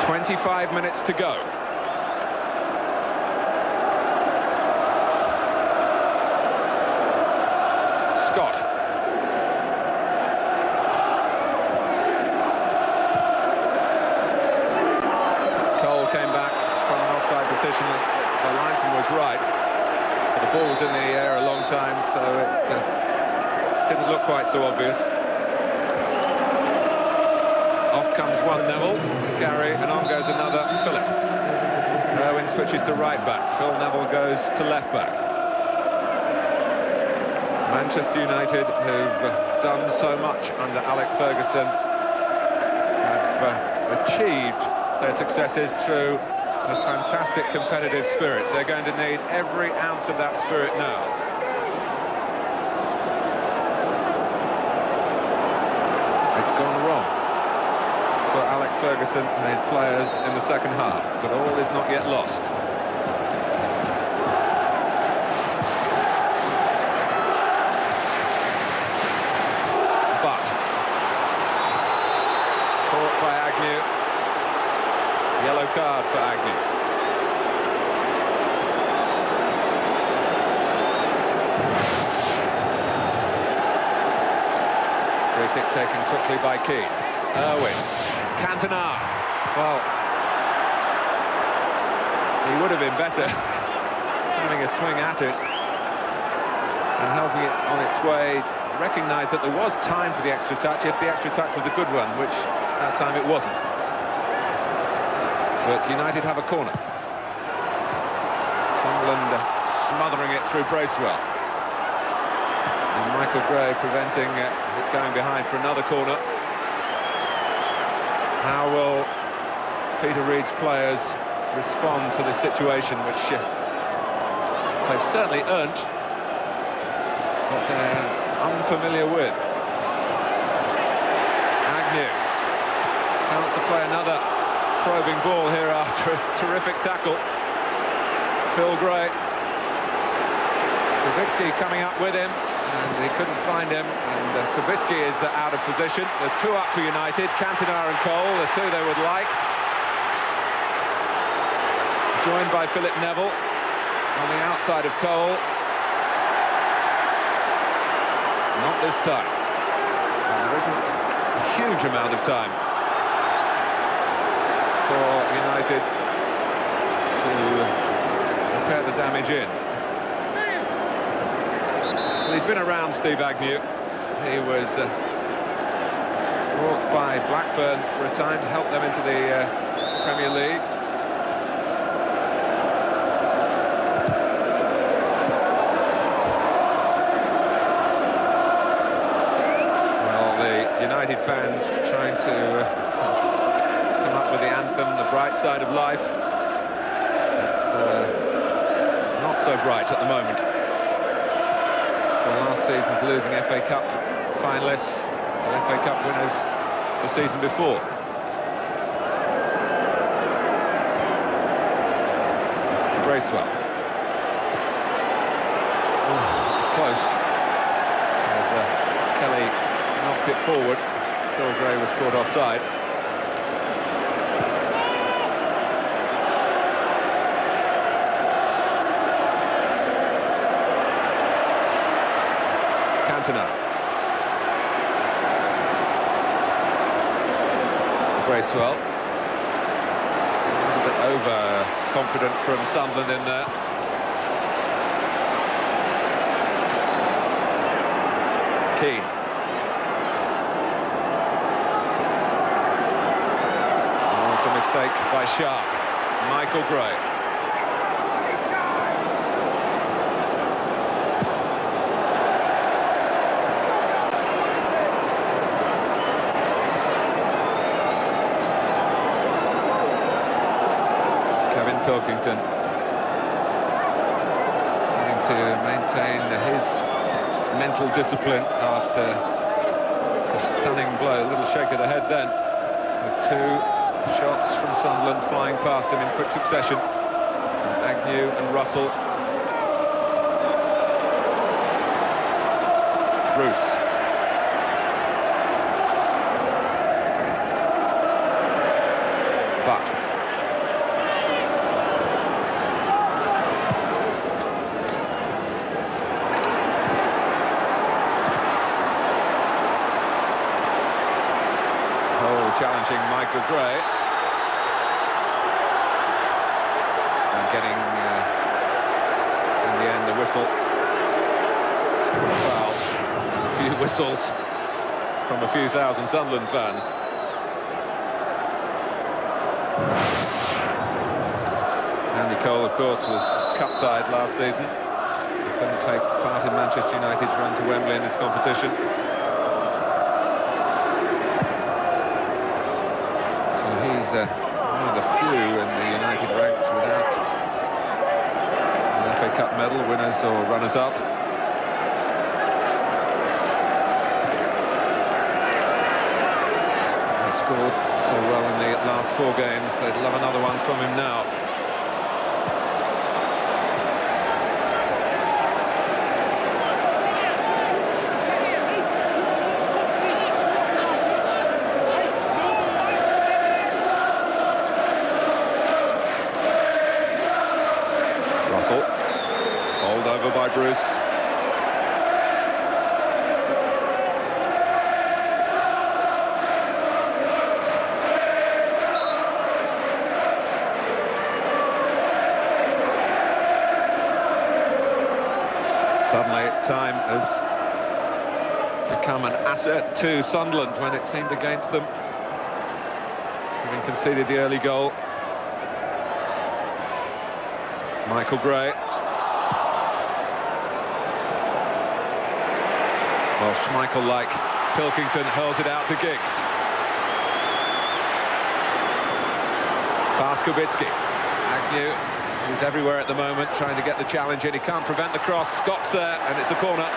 25 minutes to go. Scott. Cole came back from an offside position. The linesman was right, but the ball was in the air a long time, so it didn't look quite so obvious. Off comes one Neville, Gary, and on goes another Philip. Irwin switches to right back, Phil Neville goes to left back. Manchester United, who've done so much under Alex Ferguson, have achieved their successes through a fantastic competitive spirit. They're going to need every ounce of that spirit now. It's gone wrong for Alex Ferguson and his players in the second half, but all is not yet lost. But caught by Agnew. Yellow card for Agnew. Free kick taken quickly by Keane. Irwin. Cantona. Well, he would have been better having a swing at it and helping it on its way. Recognised that there was time for the extra touch if the extra touch was a good one, which that time it wasn't. But United have a corner. Sunderland smothering it through Bracewell. And Michael Gray preventing it going behind for another corner. How will Peter Reid's players respond to this situation, which they've certainly earned, but they're unfamiliar with? Agnew chance to play another probing ball here after a terrific tackle. Phil Gray. Kubicki coming up with him, and he couldn't find him, and Kubicki is out of position. The two up for United, Cantona and Cole, the two they would like. Joined by Philip Neville on the outside of Cole. Not this time. There isn't a huge amount of time for United to repair the damage in. Well, he's been around, Steve Agnew. He was brought by Blackburn for a time to help them into the Premier League. Well, the United fans trying to come up with the anthem, the bright side of life. It's not so bright at the moment. Last season's losing FA Cup finalists, and FA Cup winners the season before. Bracewell. Oh, it's close. As Kelly knocked it forward, Phil Gray was caught offside. Bracewell. A little bit overconfident from Sunderland in there. Keane. Oh, it's a mistake by Sharp. Michael Gray. Pilkington. Trying to maintain his mental discipline after a stunning blow. A little shake of the head then, with two shots from Sunderland flying past him in quick succession. Agnew and Russell. Bruce. But challenging Michael Gray. And getting, in the end, the whistle. Foul. A few whistles from a few thousand Sunderland fans. Andy Cole, of course, was cup-tied last season. He couldn't take part in Manchester United's run to Wembley in this competition. He's one of the few in the United ranks without an FA Cup medal, winners or runners-up. He scored so well in the last 4 games, they'd love another one from him now. Bowled over by Bruce. Suddenly, time has become an asset to Sunderland when it seemed against them, having conceded the early goal. Michael Gray. Well, Schmeichel, like Pilkington, hurls it out to Giggs. Past Kubicki. Agnew, who's everywhere at the moment, trying to get the challenge in. He can't prevent the cross. Scott's there, and it's a corner.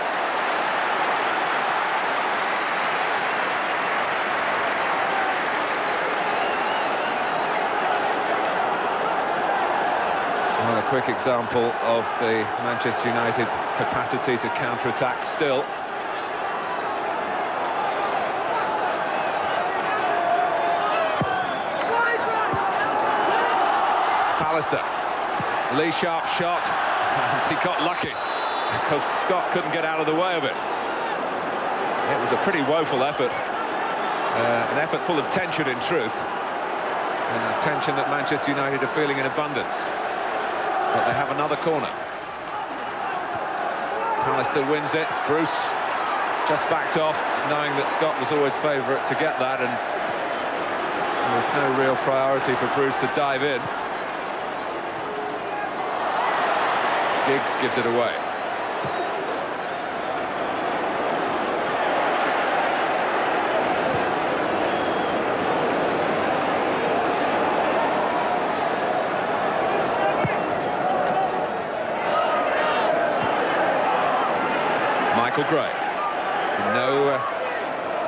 Another quick example of the Manchester United capacity to counter-attack still. Pallister. Lee Sharp shot, and he got lucky because Scott couldn't get out of the way of it. It was a pretty woeful effort, an effort full of tension in truth, and a tension that Manchester United are feeling in abundance. But they have another corner. Pallister wins it. Bruce just backed off, knowing that Scott was always favourite to get that, and there was no real priority for Bruce to dive in. Giggs gives it away. Michael Gray. No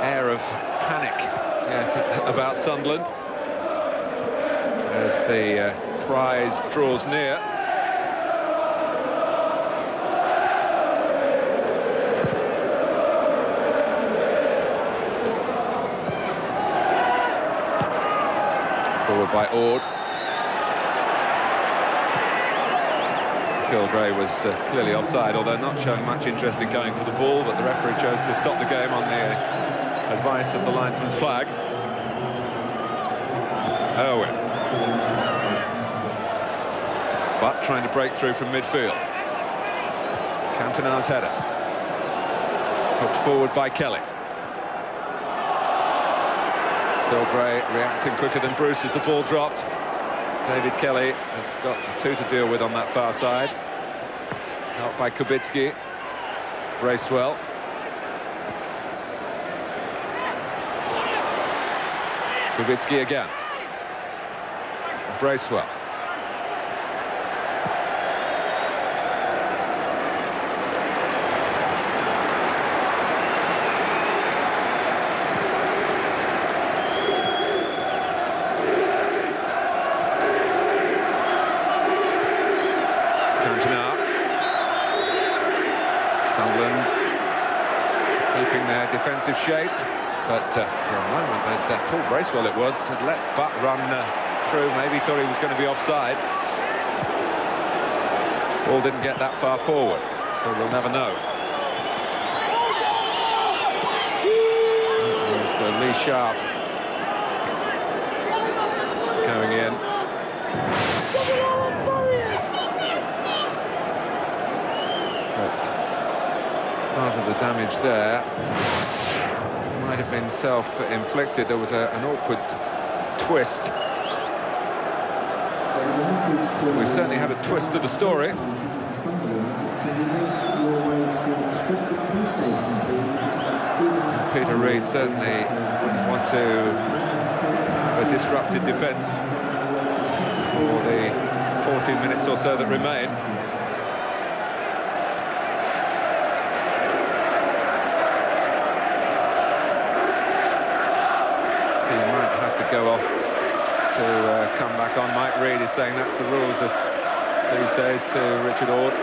air of panic yet about Sunderland as the prize draws near. Forward by Ord. Gray was clearly offside, although not showing much interest in going for the ball, but the referee chose to stop the game on the advice of the linesman's flag. Irwin. But trying to break through from midfield. Cantona's header. Hooked forward by Kelly. Phil Gray reacting quicker than Bruce as the ball dropped. David Kelly has got 2 to deal with on that far side. Helped by Kubicki. Bracewell. Kubicki again. Bracewell. defensive shape, but for a moment, Paul Bracewell it was, had let Butt run through, maybe thought he was going to be offside. Ball didn't get that far forward, so we'll never know. It was Lee Sharp going in. Part of the damage there might have been self-inflicted. There was an awkward twist. We certainly had a twist to the story. Peter Reid certainly wouldn't want to have a disrupted defence for the 14 minutes or so that remain. Go off to come back on. Mike Reid is saying that's the rules these days to Richard Ord.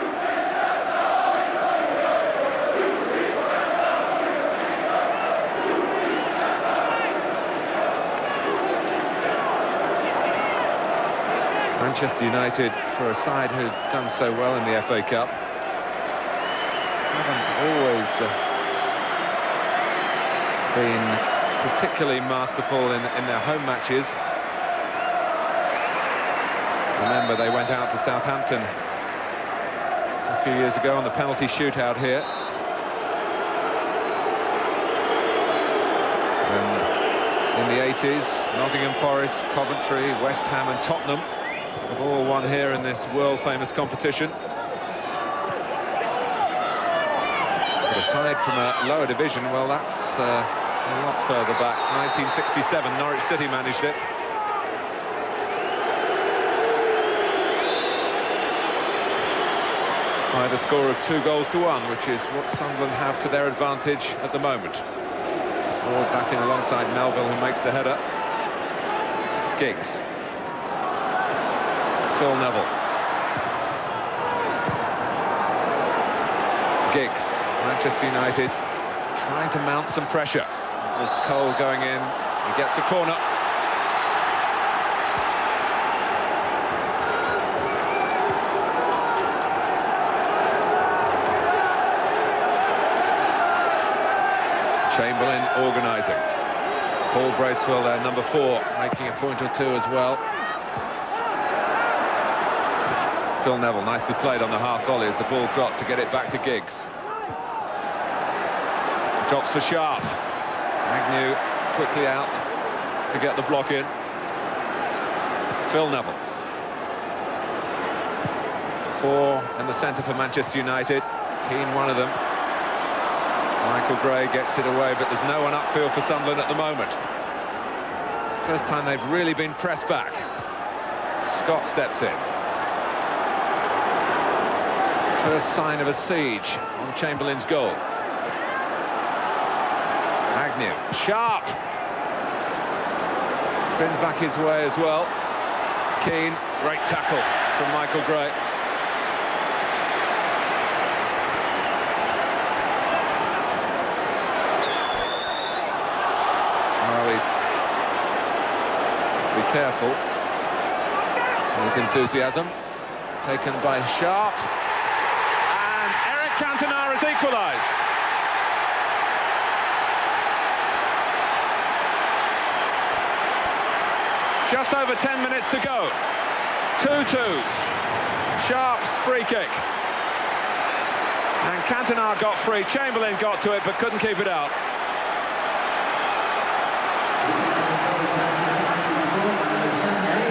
Manchester United, for a side who've done so well in the FA Cup, haven't always been particularly masterful in their home matches. Remember, they went out to Southampton a few years ago on the penalty shootout here. And in the 80s, Nottingham Forest, Coventry, West Ham and Tottenham have all won here in this world-famous competition. But aside from a lower division, well, that's a lot further back. 1967, Norwich City managed it. By the score of 2-1, which is what Sunderland have to their advantage at the moment. Ward back in alongside Melville, who makes the header. Giggs. Phil Neville. Giggs. Manchester United trying to mount some pressure. There's Cole going in, he gets a corner. Chamberlain organising. Paul Bracewell there, number 4, making a point or two as well. Phil Neville, nicely played on the half volley as the ball dropped to get it back to Giggs. Drops for Sharp. Agnew quickly out to get the block in. Phil Neville. 4 in the centre for Manchester United. Keane, one of them. Michael Gray gets it away, but there's no one upfield for Sunderland at the moment. First time they've really been pressed back. Scott steps in. First sign of a siege on Chamberlain's goal. Agnew, Sharp, spins back his way as well. Keane, great tackle from Michael Gray. Well, he's to be careful. His enthusiasm taken by Sharp, and Eric Cantona has equalised. Just over 10 minutes to go. 2-2. Sharp's free kick. And Cantona got free. Chamberlain got to it, but couldn't keep it out.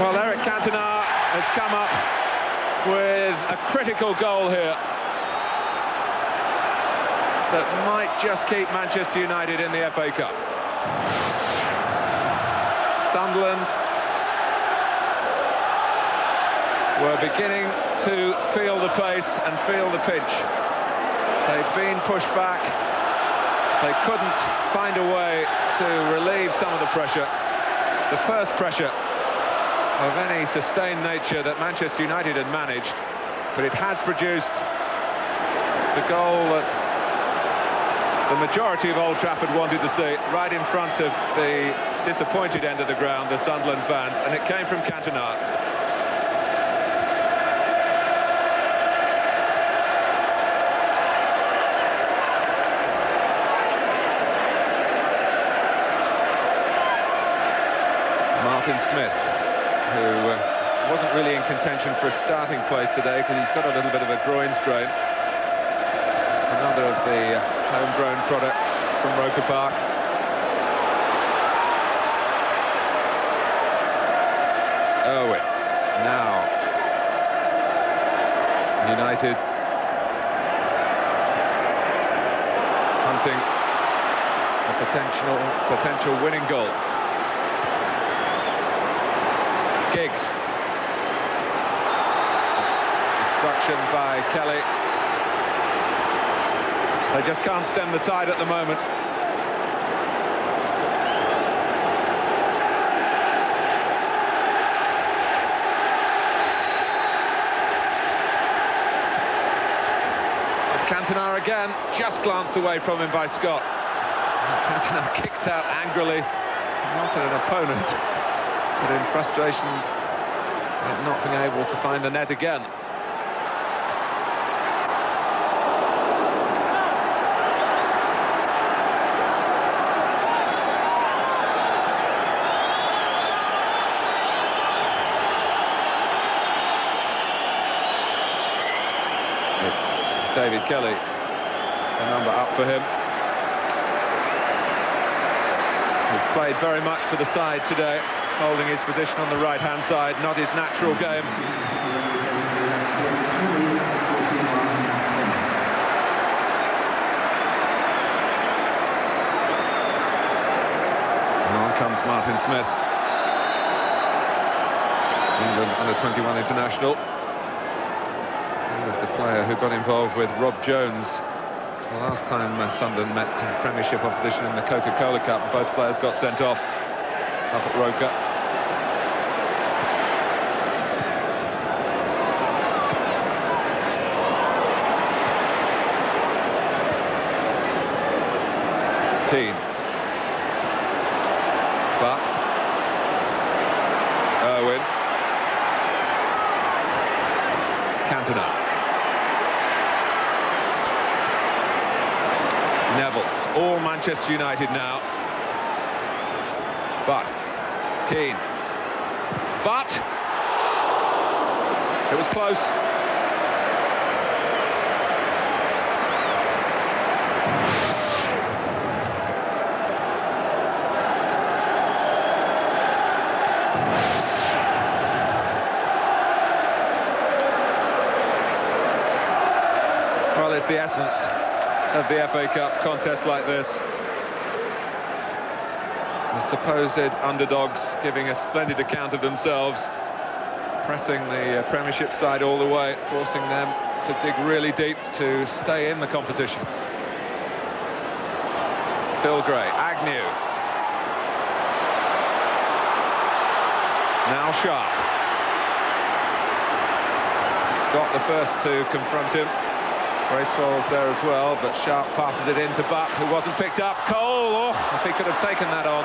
Well, Eric Cantona has come up with a critical goal here that might just keep Manchester United in the FA Cup. Sunderland were beginning to feel the pace and feel the pinch. They'd been pushed back. They couldn't find a way to relieve some of the pressure. The first pressure of any sustained nature that Manchester United had managed, but it has produced the goal that the majority of Old Trafford wanted to see, right in front of the disappointed end of the ground, the Sunderland fans, and it came from Cantona. Martin Smith, who wasn't really in contention for a starting place today because he's got a little bit of a groin strain. Another of the homegrown products from Roker Park. Owen, now United hunting a potential winning goal. Giggs. Obstruction by Kelly. They just can't stem the tide at the moment. It's Cantona again, just glanced away from him by Scott. Cantona kicks out angrily, not at an opponent, but in frustration at not being able to find the net again. It's David Kelly, a number up for him. He's played very much for the side today, holding his position on the right-hand side, not his natural game. And on comes Martin Smith, England under-21 international. He was the player who got involved with Rob Jones the last time Sunderland met Premiership opposition in the Coca-Cola Cup. Both players got sent off up at Roker. But Irwin, Cantona, Neville. It's all Manchester United now. But Keane. But it was close. Well, it's the essence of the FA Cup contest like this. The supposed underdogs giving a splendid account of themselves, pressing the Premiership side all the way, forcing them to dig really deep to stay in the competition. Phil Gray, Agnew. Now Sharp. Scott the first to confront him. Bracewell's there as well, but Sharp passes it in to Butt, who wasn't picked up. Cole, if he could have taken that on,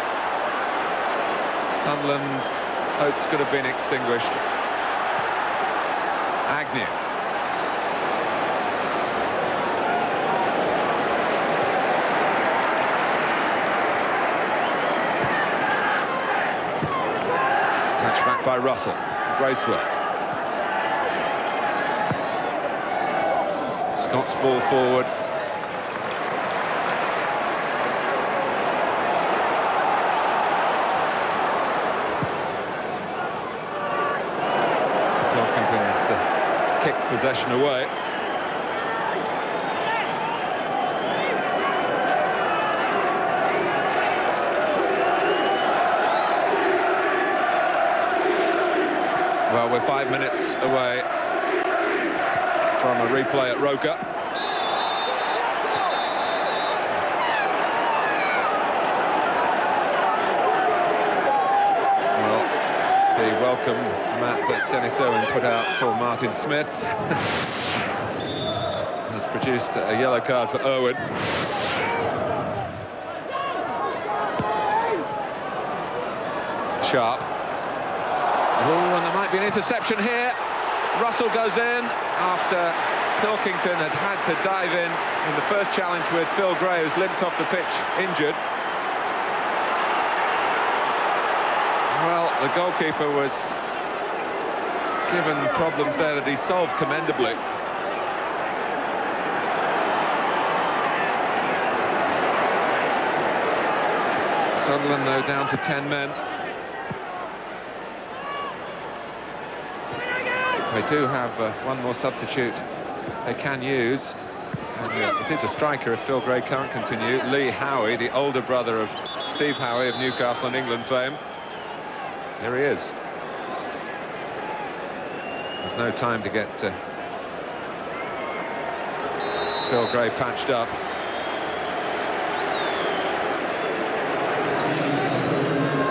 Sunderland's hopes could have been extinguished. Agnew. Touch back by Russell. Bracewell. Scott's ball forward. Pilkington's kicked possession away. Well, we're 5 minutes away from a replay at Roker. Well, the welcome mat that Dennis Owen put out for Martin Smith has produced a yellow card for Owen. sharp. Oh, and there might be an interception here. Russell goes in after Pilkington had to dive in the first challenge with Phil Gray, who's limped off the pitch injured. Well, the goalkeeper was given problems there that he solved commendably. Sunderland, though, down to 10 men. They do have one more substitute they can use. And it is a striker if Phil Gray can't continue. Lee Howie, the older brother of Steve Howie of Newcastle and England fame. Here he is. There's no time to get Phil Gray patched up.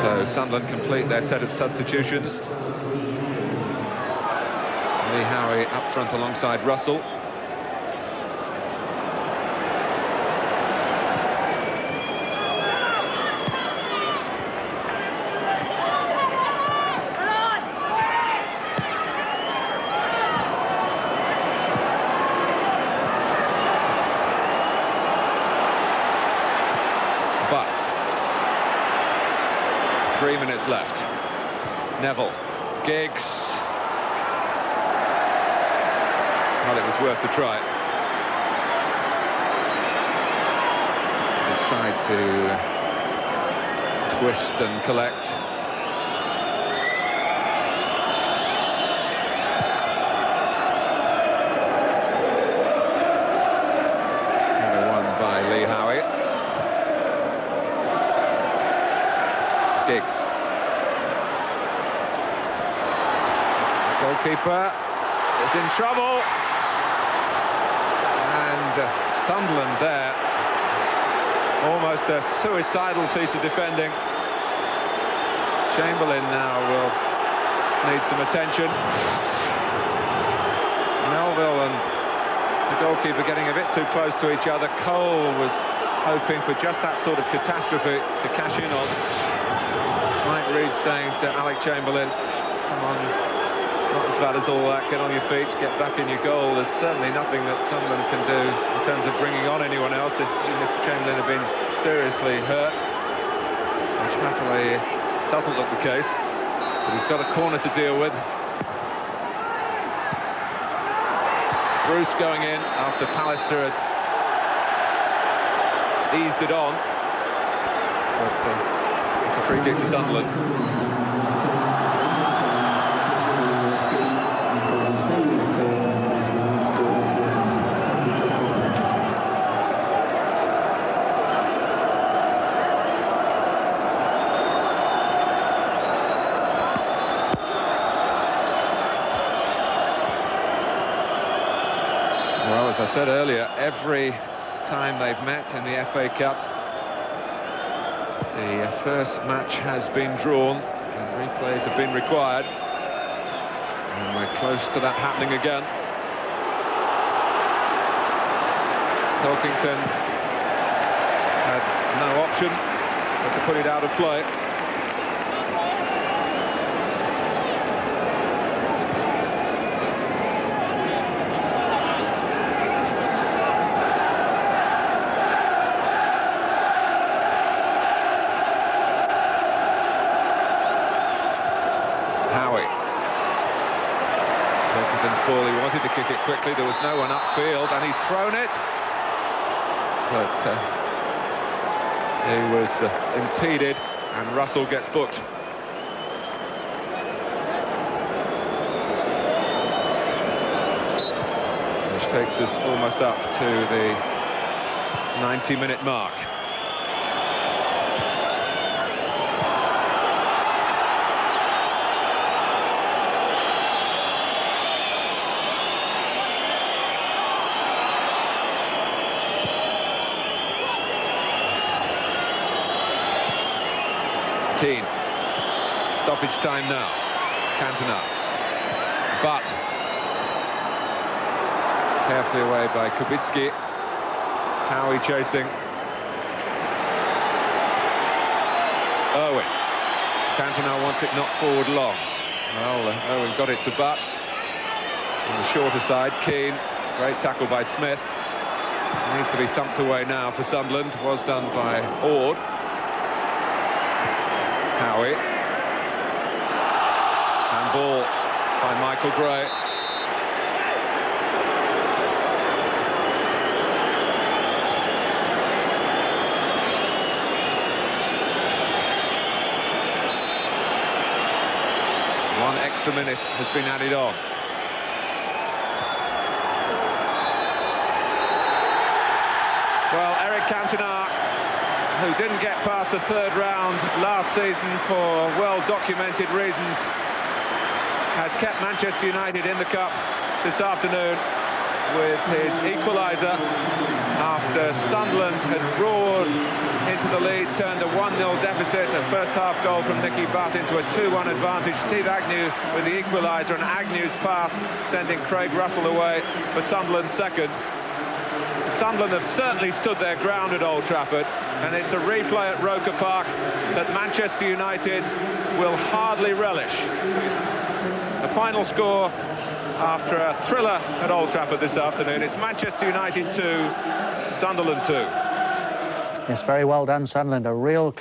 So Sunderland complete their set of substitutions. Lee Howie up front alongside Russell. But 3 minutes left. Neville, Giggs. Well, it was worth the try. He tried to twist and collect. Number one by Lee Howie. Giggs. The goalkeeper is in trouble. Sunderland there, almost a suicidal piece of defending. Chamberlain now will need some attention. Melville and the goalkeeper getting a bit too close to each other. Cole was hoping for just that sort of catastrophe to cash in on. Mike Reed saying to Alec Chamberlain, come on, not as bad as all that, get on your feet, get back in your goal. There's certainly nothing that Sunderland can do in terms of bringing on anyone else, even if Chamberlain had been seriously hurt, which happily doesn't look the case. But he's got a corner to deal with. Bruce going in after Pallister had eased it on. But it's a free kick to Sunderland. Well, as I said earlier, every time they've met in the FA Cup, the first match has been drawn and replays have been required. And we're close to that happening again. Pilkington had no option but to put it out of play. Ball. He wanted to kick it quickly, there was no one upfield, and he's thrown it, but he was impeded, and Russell gets booked. Which takes us almost up to the 90-minute mark. Stoppage time now. Cantona. But carefully away by Kubicki. Howie chasing. Owen. Cantona wants it knocked forward long. Well, Owen got it to Butt. On the shorter side, Keane. Great tackle by Smith. Needs to be thumped away now for Sunderland. Was done by Ord. Howie. And ball by Michael Gray. One extra minute has been added on. Well, Eric Cantona, who didn't get past the third round last season for well-documented reasons, has kept Manchester United in the cup this afternoon with his equaliser after Sunderland had roared into the lead, turned a 1-0 deficit, a first-half goal from Nicky Butt into a 2-1 advantage. Steve Agnew with the equaliser, and Agnew's pass sending Craig Russell away for Sunderland's second. Sunderland have certainly stood their ground at Old Trafford, and it's a replay at Roker Park that Manchester United will hardly relish. The final score after a thriller at Old Trafford this afternoon is Manchester United 2, Sunderland 2. Yes, very well done, Sunderland. A real